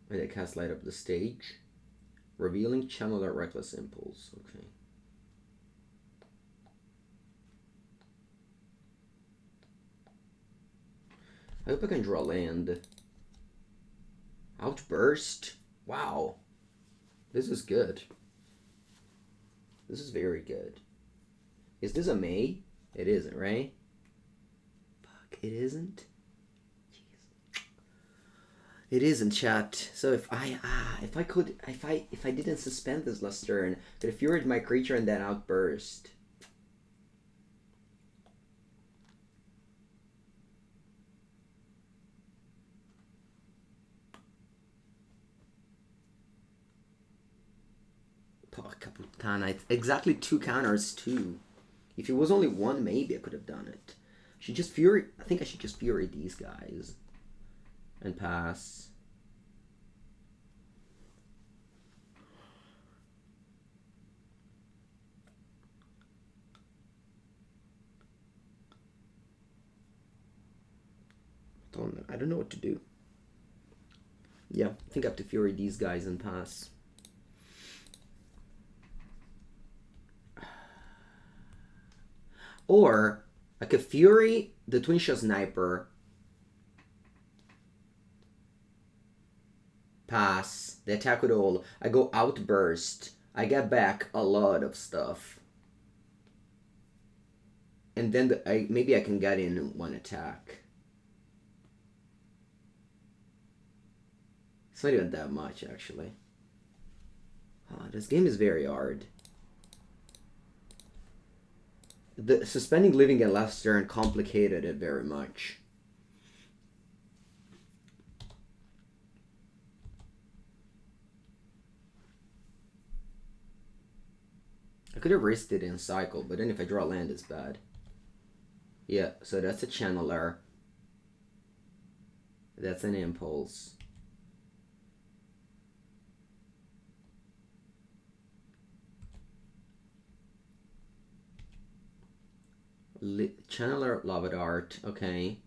Speaker 1: They cast Light Up the Stage. Revealing Channel at Reckless Impulse. Okay. I hope I can draw land. Outburst. Wow. This is good. This is very good. Is this a May? It isn't, right? Fuck, it isn't? It isn't, chat. So if I didn't suspend this last turn, could have furied my creature and then outburst. Caputana. It's exactly 2 counters too. If it was only 1, maybe I could have done it. Should just fury. I think I should just fury these guys. And pass. I don't know what to do. Yeah, I think I have to fury these guys and pass. Or I could fury the Twinshot Sniper, pass, the attack with all, I go Outburst, I get back a lot of stuff. And then maybe I can get in one attack. It's not even that much, actually. Oh, this game is very hard. The suspending living and last turn complicated it very much. I could have risked it in cycle, but then if I draw land, it's bad. Yeah, so that's a channeler. That's an impulse. Channeler, Lava Dart, okay.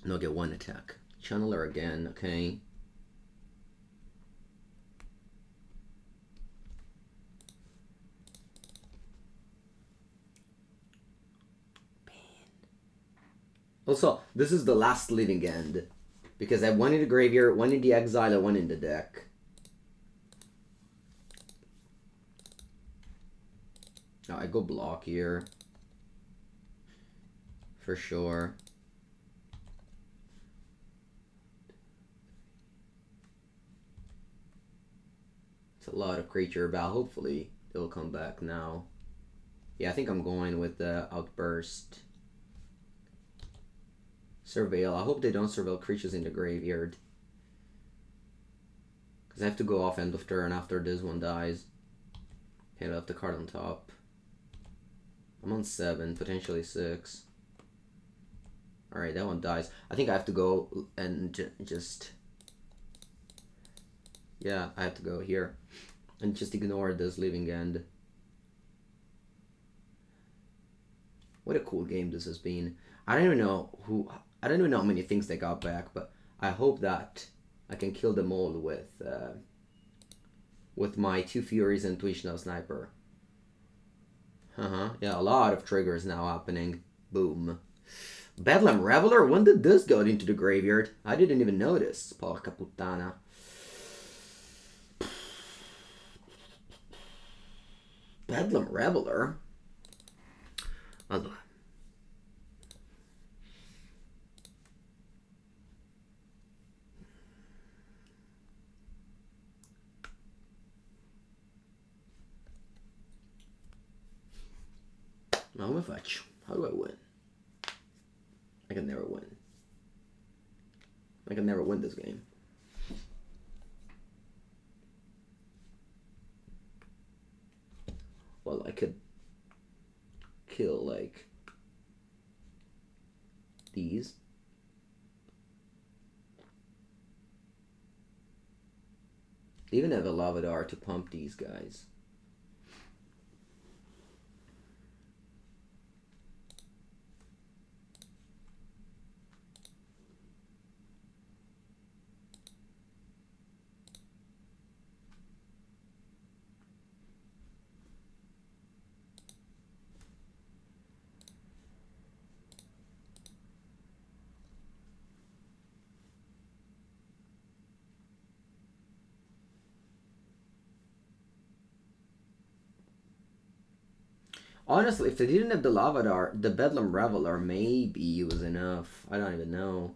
Speaker 1: No, get one attack. Channeler again, okay. Also, this is the last living end. Because I have one in the graveyard, one in the exile, and one in the deck. Oh, I go block here. For sure. It's a lot of creature, but hopefully it'll come back now. Yeah, I think I'm going with the Outburst. Surveil. I hope they don't surveil creatures in the graveyard. Because I have to go off end of turn after this one dies. Okay, I left the card on top. I'm on 7, potentially 6. Alright, that one dies. I think I have to go and just... Yeah, I have to go here. And just ignore this living end. What a cool game this has been. I don't even know how many things they got back, but I hope that I can kill them all with my 2 Furies and Twinshot Sniper. Yeah, a lot of triggers now happening. Boom. Bedlam Reveler? When did this go into the graveyard? I didn't even notice. Porca puttana. Bedlam Reveler? Allora. Ma come faccio? How do I win? I can never win. I can never win this game. Well, I could kill, like, these. They even have a Lavadar to pump these guys. Honestly, if they didn't have the Lavadar, the Bedlam Reveler maybe was enough. I don't even know.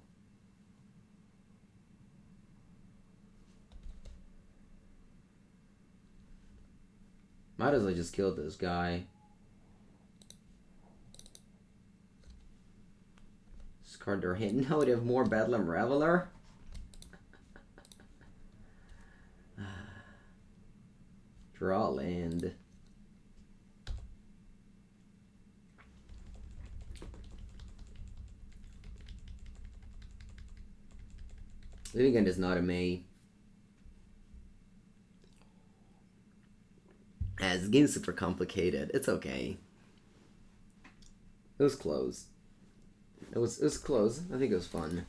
Speaker 1: Might as well just kill this guy. Discard their hand. No, they have more Bedlam Reveler? Draw land. Living End is not a May. This game's super complicated. It's okay. It was close. It was close. I think it was fun.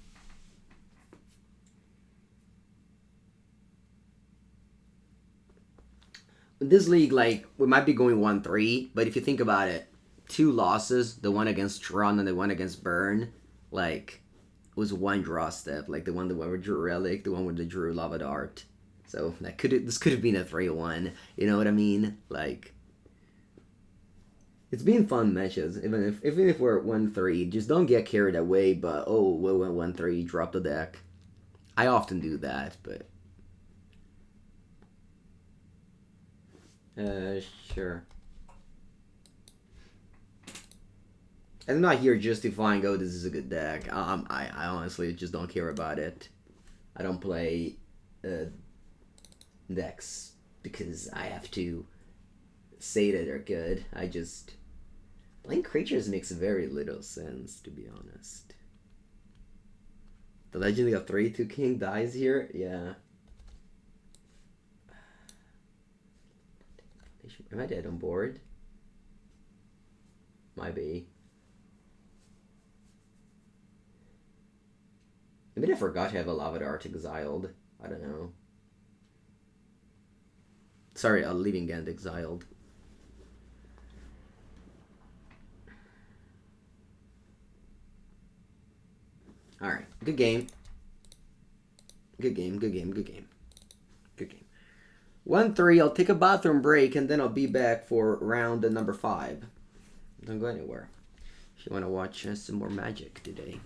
Speaker 1: this league, like, we might be going 1-3, but if you think about it, 2 losses, the one against Tron and the one against Burn, like, was one draw step. Like, the one with Drew Relic, the one with the Drew Lava Dart. So, this could have been a 3-1, you know what I mean? Like, it's been fun matches, even if we're 1-3, just don't get carried away, but, oh, we went 1-3, drop the deck. I often do that, but... sure. I'm not here justifying, oh, this is a good deck. I honestly just don't care about it. I don't play decks because I have to say that they're good. I just... Playing creatures makes very little sense, to be honest. The Legend of 3-2 King dies here? Yeah. Am I dead on board? Might be. Maybe I forgot to have a Lava Dart exiled. I don't know. Sorry, a Living End exiled. Alright, good game. Good game, good game, good game. Good game. 1-3, I'll take a bathroom break and then I'll be back for round number 5. Don't go anywhere. If you want to watch some more Magic today.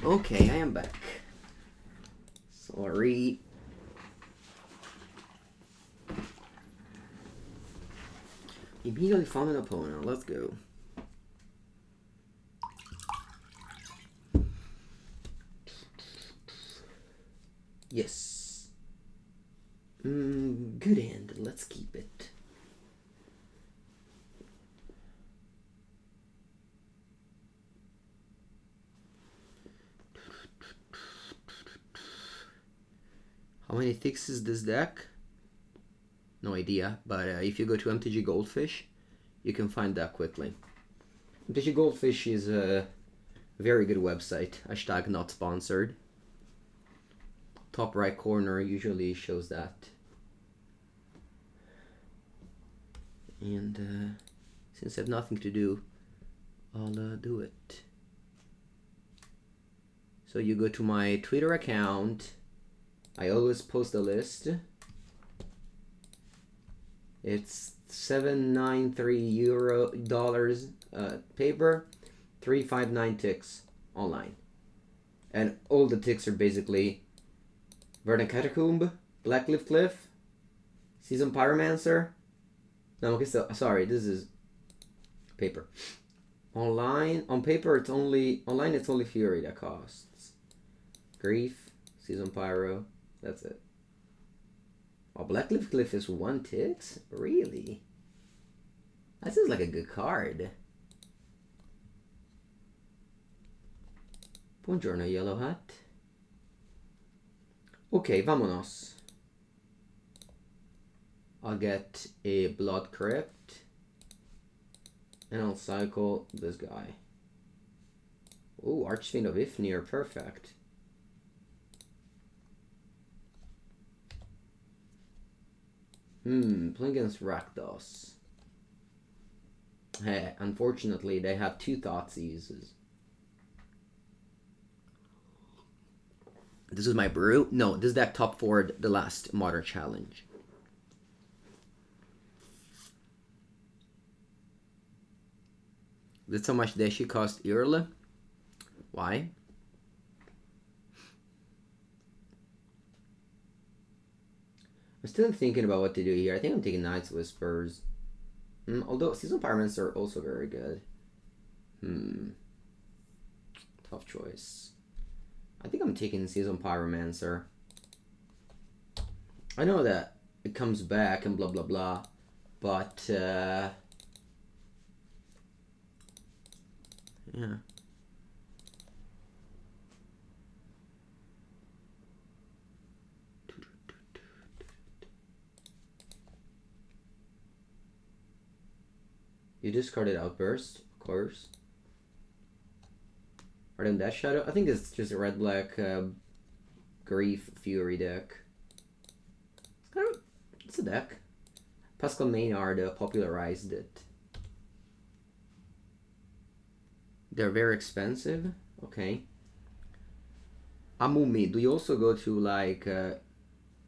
Speaker 1: Okay, I am back. Sorry. Immediately found an opponent. Let's go. Yes. Good hand. Let's keep it. How many ticks is this deck? No idea, but if you go to MTG Goldfish, you can find that quickly. MTG Goldfish is a very good website. Hashtag not sponsored. Top right corner usually shows that. And since I have nothing to do, I'll do it. So you go to my Twitter account. I always post a list. It's $793 paper, 359 ticks online, and all the ticks are basically Verdant Catacombs, Blackcleave Cliffs, Seasoned Pyromancer. No, okay, so sorry, this is paper. Online, on paper, it's only online. It's only Fury that costs. Grief, Seasoned Pyro. That's it. Oh, Blackcleave Cliff is 1 ticks? Really? That seems like a good card. Buongiorno, Yellow Hat. Okay, vámonos. I'll get a Blood Crypt. And I'll cycle this guy. Oh, Archfiend of Ifnir, perfect. Playing against Rakdos. Hey, unfortunately, they have 2 Thoughtseize. This is my brew? No, this deck top 4'd the last Modern Challenge. That's how much Deshi cost Irle? Why? I'm still thinking about what to do here. I think I'm taking Night's Whispers. Although Seasoned Pyromancer are also very good. Tough choice. I think I'm taking Seasoned Pyromancer. I know that it comes back and blah blah blah, but yeah. You discarded Outburst, of course. Ardent Death Shadow? I think it's just a red-black Grief Fury deck. It's a deck. Pascal Maynard popularized it. They're very expensive. Okay. Amumi, do you also go to like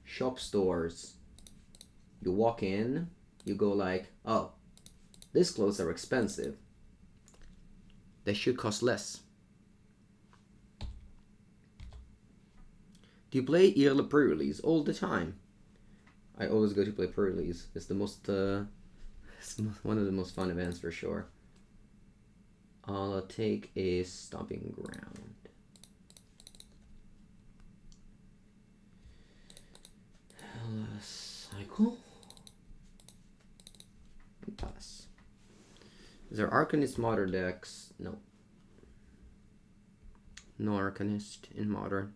Speaker 1: shop stores? You walk in, you go like, oh, these clothes are expensive. They should cost less. Do you play Irle pre-release all the time? I always go to play pre-release. It's the most, it's one of the most fun events for sure. I'll take a Stomping Ground. Cycle. And pass. Is there Arcanist Modern decks? No. No Arcanist in Modern.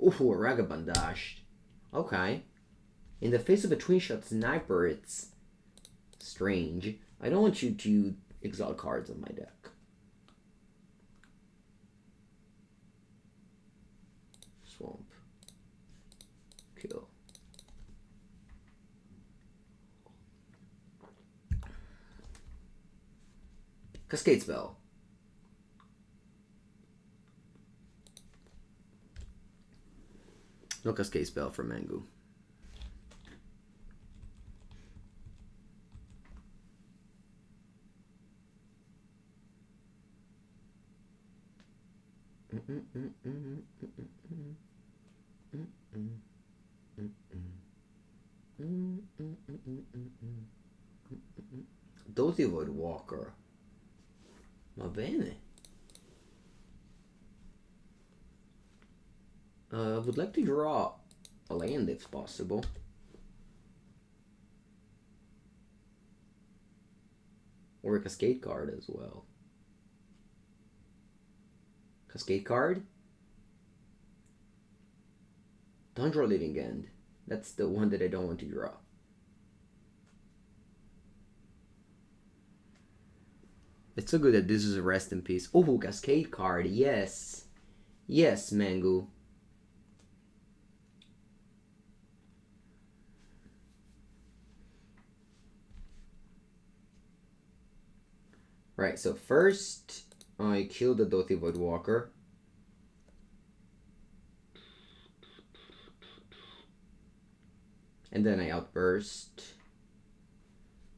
Speaker 1: Ooh, Ragabandashed. Okay. In the face of a Twinshot Sniper, it's strange. I don't want you to exile cards on my deck. Swamp. Kill. Cascade Spell. No Cascade Spell for Mengu. Doty Voidwalker. Va bene. I would like to draw a land if possible. Or a Cascade card as well. Cascade card? Don't draw Living End. That's the one that I don't want to draw. It's so good that this is a rest in peace. Oh, Cascade card, yes. Yes, Mangu. Right, so first I killed the Doty Voidwalker. And then I outburst.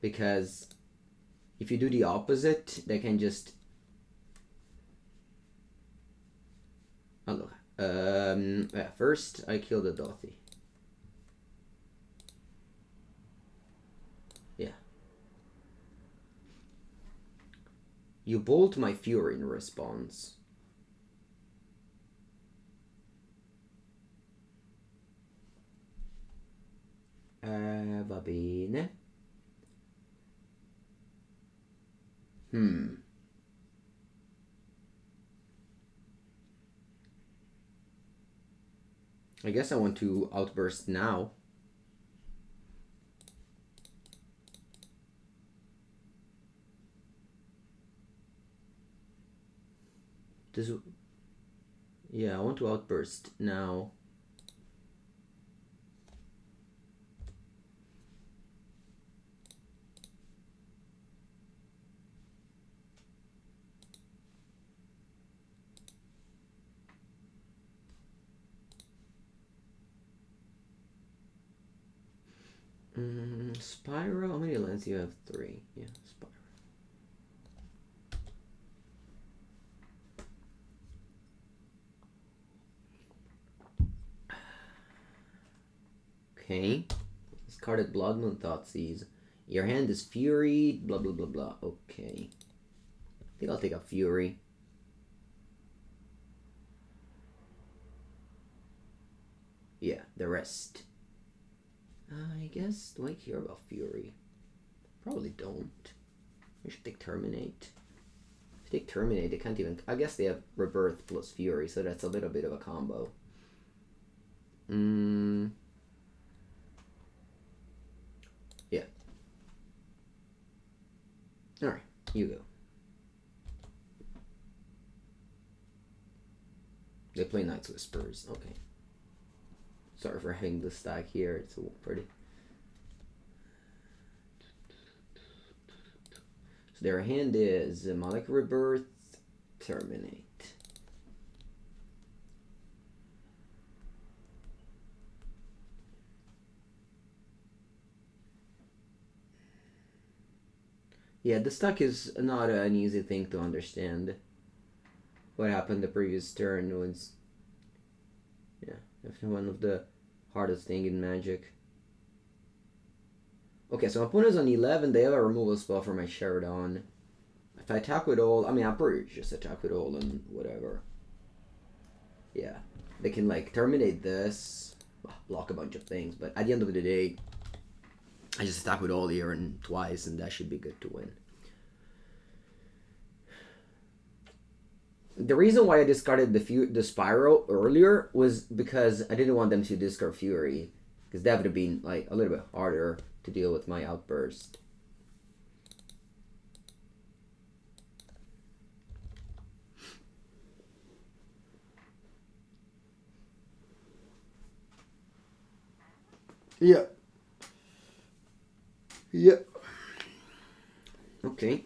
Speaker 1: Because if you do the opposite, they can just... Oh, look. Yeah, first I kill the Doty. Yeah. You bolt my Fury in response. Va bene. I guess I want to outburst now. Yeah, I want to outburst now. Spyro, how many lands do you have? 3. Yeah, Spyro. Okay. Discarded Blood Moon Thoughtseize. Your hand is Fury, blah blah blah blah. Okay. I think I'll take a Fury. Yeah, the rest. I guess, do I care about Fury? Probably don't. I should take Terminate. If I take Terminate, they can't even... I guess they have Rebirth plus Fury, so that's a little bit of a combo. Yeah. Alright, you go. They play Night's Whispers, okay. Sorry for having the stack here, it's pretty. So their hand is Malik Rebirth, Terminate. Yeah, the stack is not an easy thing to understand. What happened the previous turn was... Yeah, definitely one of the hardest thing in Magic. Okay, so my opponent's on 11, they have a removal spell for my Cerodon. If I attack with all, I mean, I'm pretty just attack with all and whatever. Yeah, they can like terminate this, block a bunch of things, but at the end of the day, I just attack with all here and twice, and that should be good to win. The reason why I discarded the Spyro earlier was because I didn't want them to discard Fury, because that would have been like a little bit harder to deal with my outburst. Yeah. Yeah. Okay.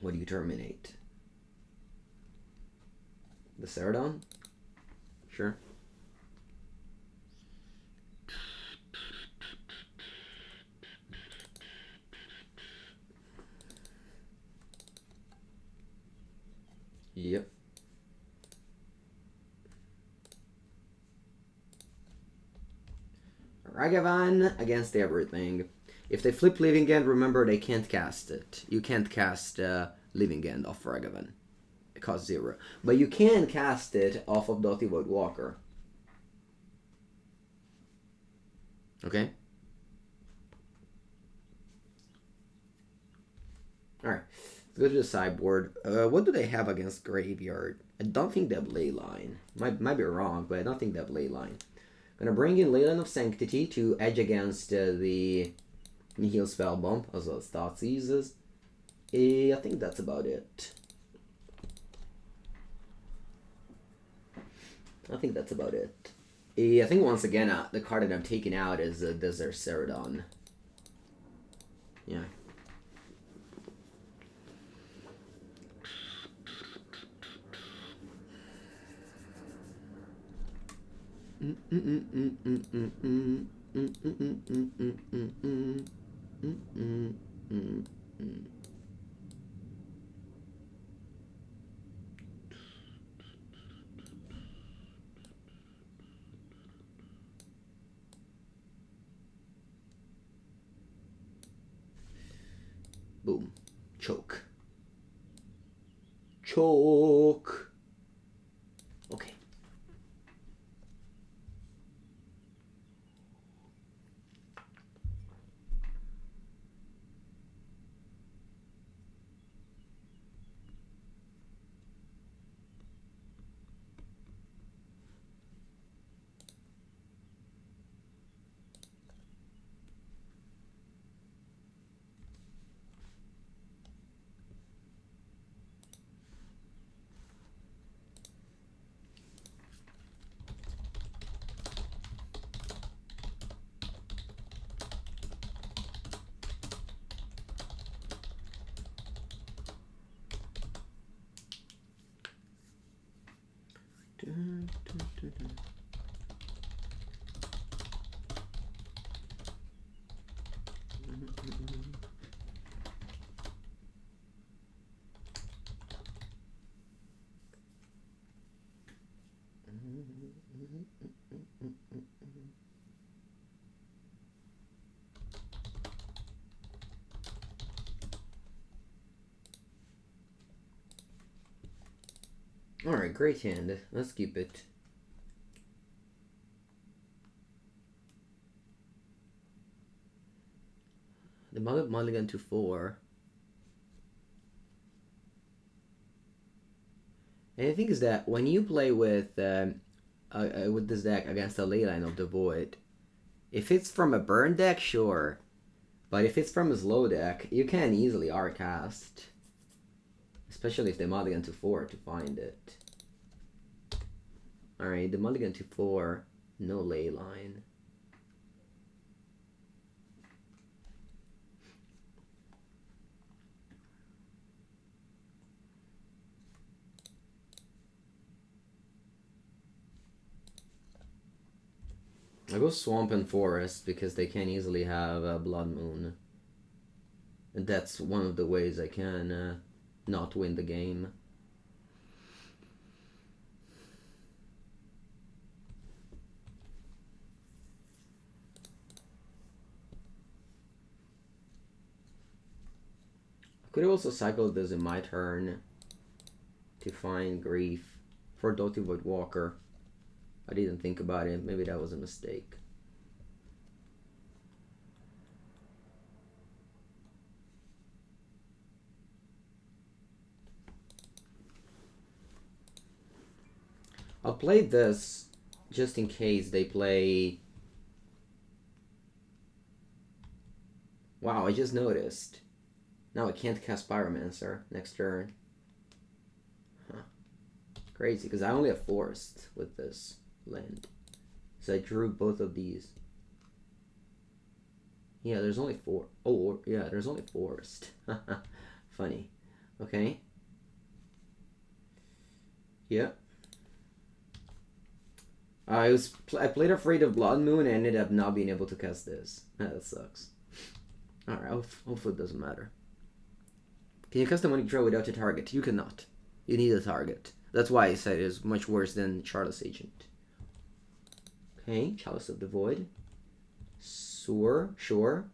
Speaker 1: What do you terminate? The Cerodon? Sure. Ragavan against everything. If they flip Living End, remember they can't cast it. You can't cast Living End off Ragavan. It costs 0. But you can cast it off of Doughty Voidwalker. Okay? Alright. Let's go to the sideboard. What do they have against Graveyard? I don't think they have Leyline. Might be wrong, but I don't think they have Leyline. Gonna bring in Leyline of Sanctity to edge against the Nihil Spellbomb, as well as Thoughtseizes. I think that's about it. I think that's about it. I think once again, the card that I'm taking out is Desert Cerodon. Yeah. Boom. Choke. Choke. Okay. Alright, great hand. Let's keep it. The mulligan to 4. And the thing is that when you play with this deck against the Leyline of the Void, if it's from a burn deck, sure. But if it's from a slow deck, you can easily R-cast. Especially if they mulligan to 4 to find it. Alright, the mulligan to 4, no Leyline. I go Swamp and Forest because they can easily have a Blood Moon. And that's one of the ways I can not win the game. I could also cycle this in my turn to find Grief for Doughty Voidwalker. I didn't think about it. Maybe that was a mistake. I'll play this just in case they play... Wow, I just noticed. Now I can't cast Pyromancer next turn. Huh. Crazy, because I only have Forest with this land. So I drew both of these. Yeah, there's only 4. Oh, yeah, there's only Forest. Funny. Okay. Yeah. I played Afraid of Blood Moon and ended up not being able to cast this. That sucks. Alright, hopefully it doesn't matter. Can you cast a money draw without a target? You cannot. You need a target. That's why I said it's much worse than Charlotte's Agent. Okay, Chalice of the Void. Sure.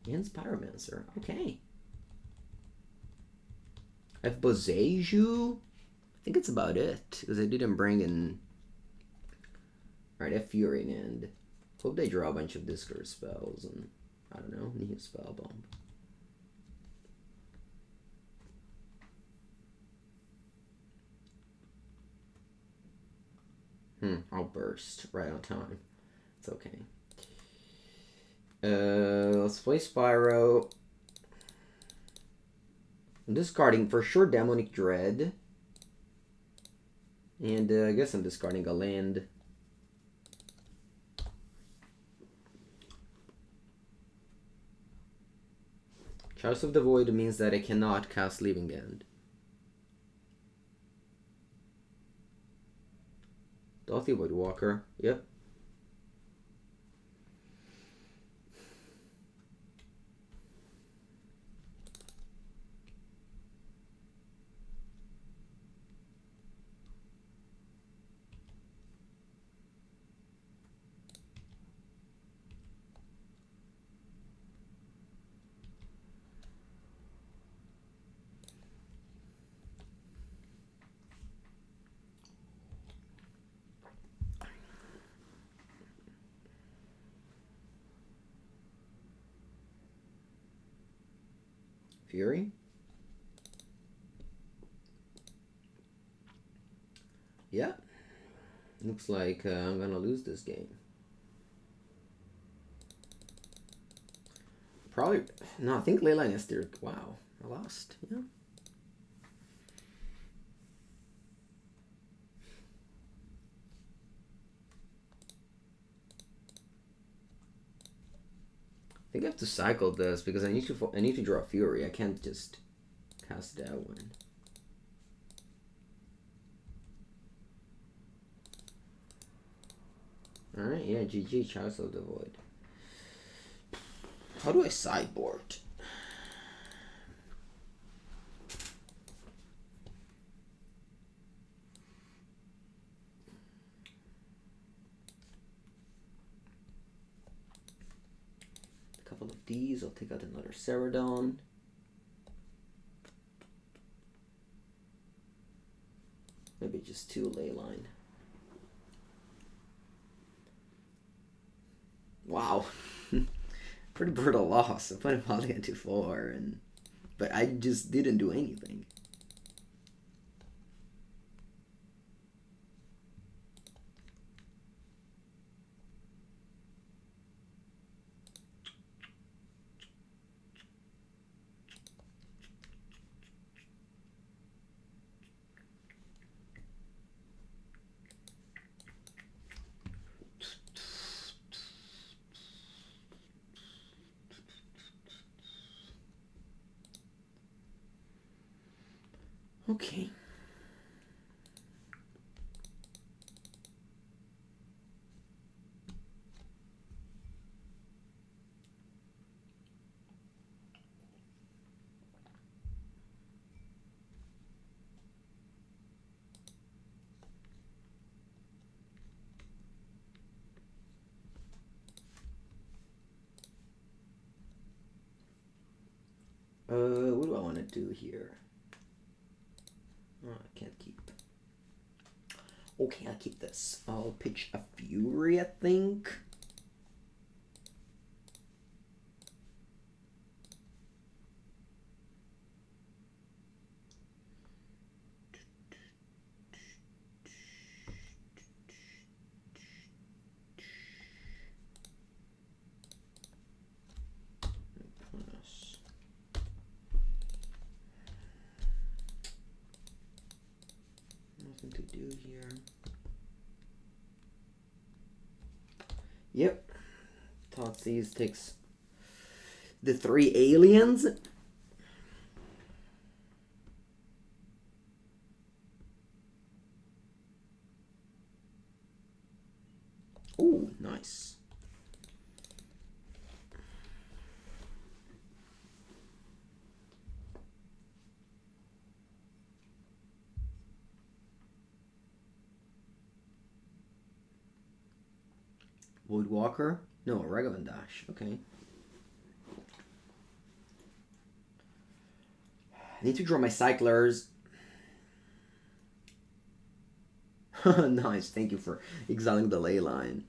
Speaker 1: And Pyromancer. Okay. I have Boseiju. I think it's about it, because I didn't bring in... Alright, I have Fury in hand. Hope they draw a bunch of discard spells and, I don't know, new spell bomb. Outburst right on time. It's okay. Let's play Spyro. I'm discarding for sure Demonic Dread. And I guess I'm discarding a land. Chalice of the Void means that I cannot cast Living End. Daughty Voidwalker, yep. Fury? Yeah. Looks like I'm gonna lose this game. Probably. No, I think Leyline is there. Wow. I lost. Yeah. I think I have to cycle this because I need to draw Fury. I can't just cast that one. Alright, yeah, GG, Chalice of the Void. How do I sideboard? A couple of these, I'll take out another Cerodon. Maybe just 2 Leyline. Wow. Pretty brutal loss. I put him all into 4, but I just didn't do anything. Okay. What do I want to do here? Oh, I can't keep. Okay, I'll keep this. I'll pitch a Fury, I think. Nothing to do here. Yep. Thoughtseize takes the 3 aliens. Ooh, nice. Voidwalker? No, Ragavan Dash. Okay. I need to draw my cyclers. Nice, thank you for exiling the Leyline.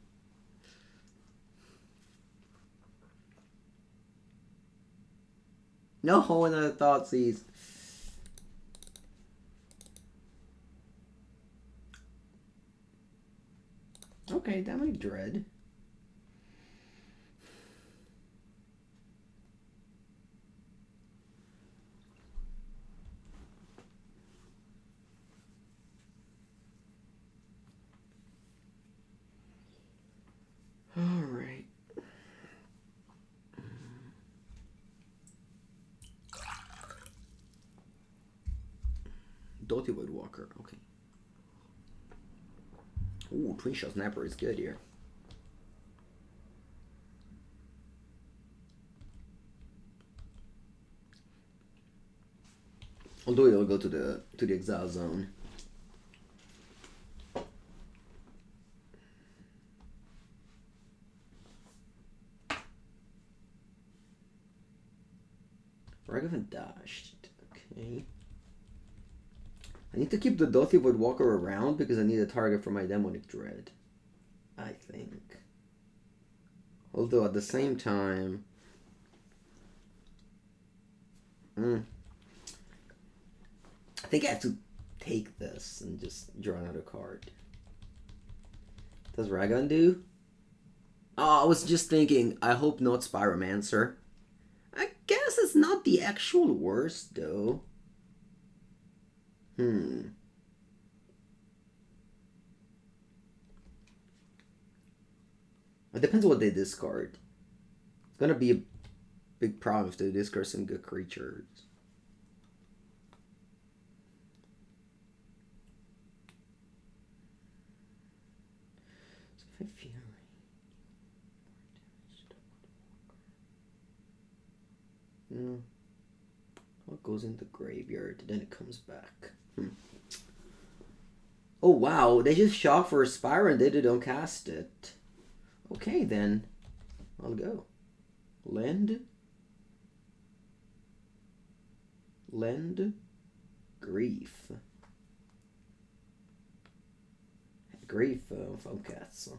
Speaker 1: No, another Thoughtseize. Okay, Demonic Dread. Alright. Doughty Voidwalker, okay. Ooh, Twinshot Sniper is good here. Although it'll go to the exile zone. Ragavan dashed. Okay. I need to keep the Doughty Voidwalker around because I need a target for my Demonic Dread. I think. Although at the same time... I think I have to take this and just draw another card. Does Ragavan do? Oh, I was just thinking, I hope not Pyromancer. I guess it's not the actual worst, though. It depends what they discard. It's gonna be a big problem if they discard some good creatures. What goes in the graveyard, then it comes back. Oh wow, they just shock for a Spyro and they don't cast it. Okay then, I'll go. Lend, grief. Grief from cats.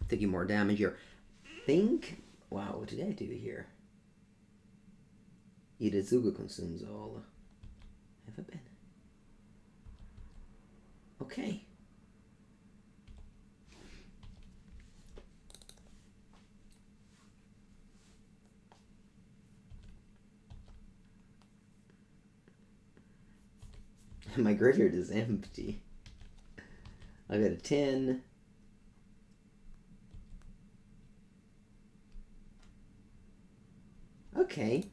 Speaker 1: Taking more damage here. Think. Wow, what did I do here? Irazuga consumes all. Have I been? Okay. My graveyard is empty. I got a 10. Okay.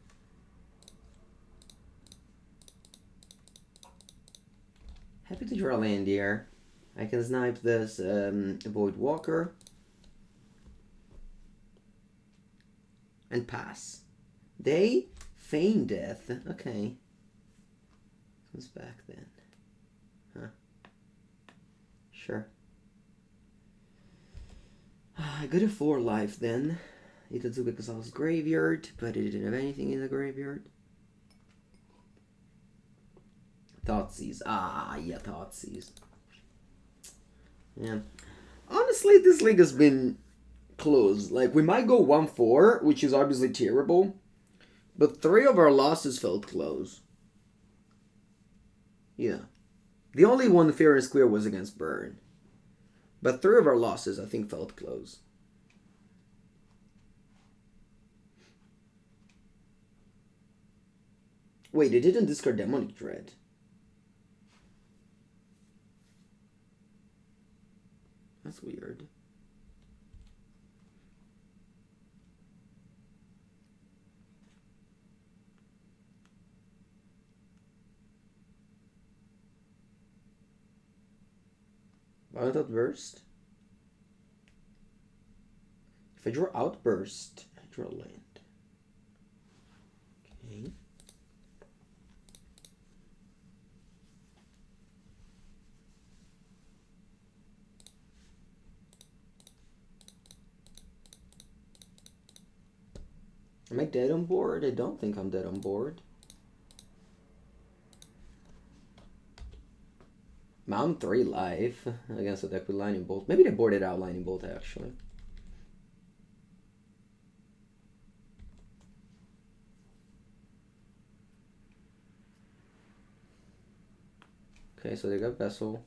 Speaker 1: Happy to draw land here. I can snipe this Voidwalker. And pass. They feign death. Okay. Comes back then. Huh. Sure. I got a 4 life then. Itazuka Kaza's graveyard, but it didn't have anything in the graveyard. Thoughtseize. Ah, yeah, Thoughtseize. Yeah. Honestly, this league has been close. Like, we might go 1-4, which is obviously terrible, but 3 of our losses felt close. Yeah. The only one fair and square was against Burn. But 3 of our losses, I think, felt close. Wait, they didn't discard Demonic Dread. That's weird. Violent Outburst. If I draw Outburst, I draw land. Okay. Am I dead on board? I don't think I'm dead on board. I'm 3 life against a deck with Lightning Bolt. Maybe they boarded out Lightning Bolt actually. Okay, so they got Vessel.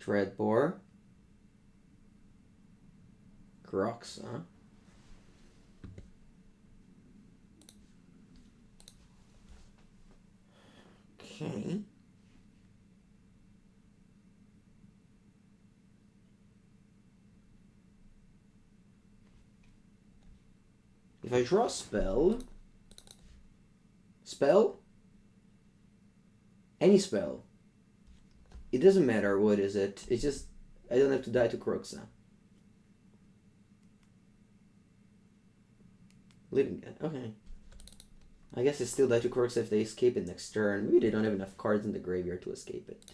Speaker 1: Dreadbore. Groxa. Okay. If I draw a spell, any spell, it doesn't matter what is it, it's just, I don't have to die to Kroxa. Living Dead, okay. I guess I still die to Kroxa if they escape it next turn. Maybe they don't have enough cards in the graveyard to escape it.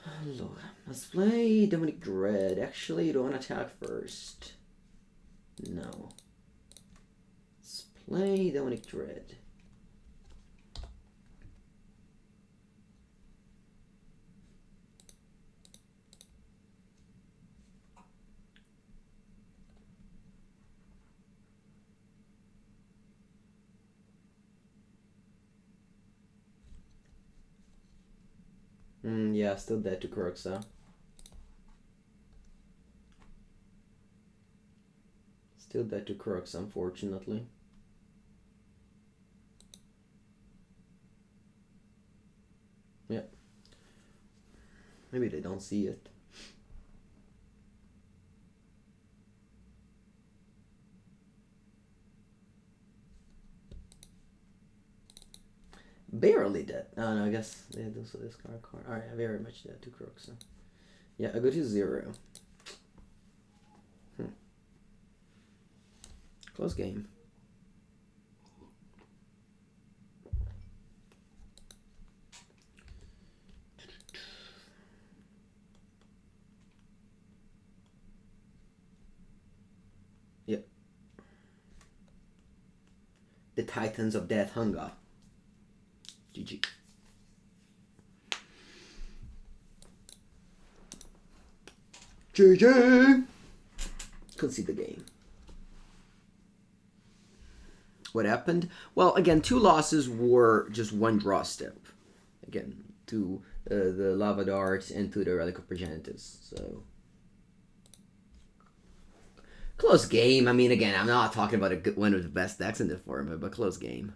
Speaker 1: Hello. Let's play Demonic Dread. Actually, you don't want to attack first. No. Let's play Demonic Dread. Yeah, still dead to Kroxa. Still dead to Kroxa, unfortunately. Yeah. Maybe they don't see it. Barely dead. Oh no, I guess they had also this card. Alright, very much dead to Kroxa. Yeah, I go to 0. Close game. Yep. The Titans of Death Hunger. GG. GG! Concede the game. What happened? Well, again, 2 losses were just 1 draw step. Again, to the Lava Darts and to the Relic of Progenitus. So, close game. I mean, again, I'm not talking about one of the best decks in the format, but close game.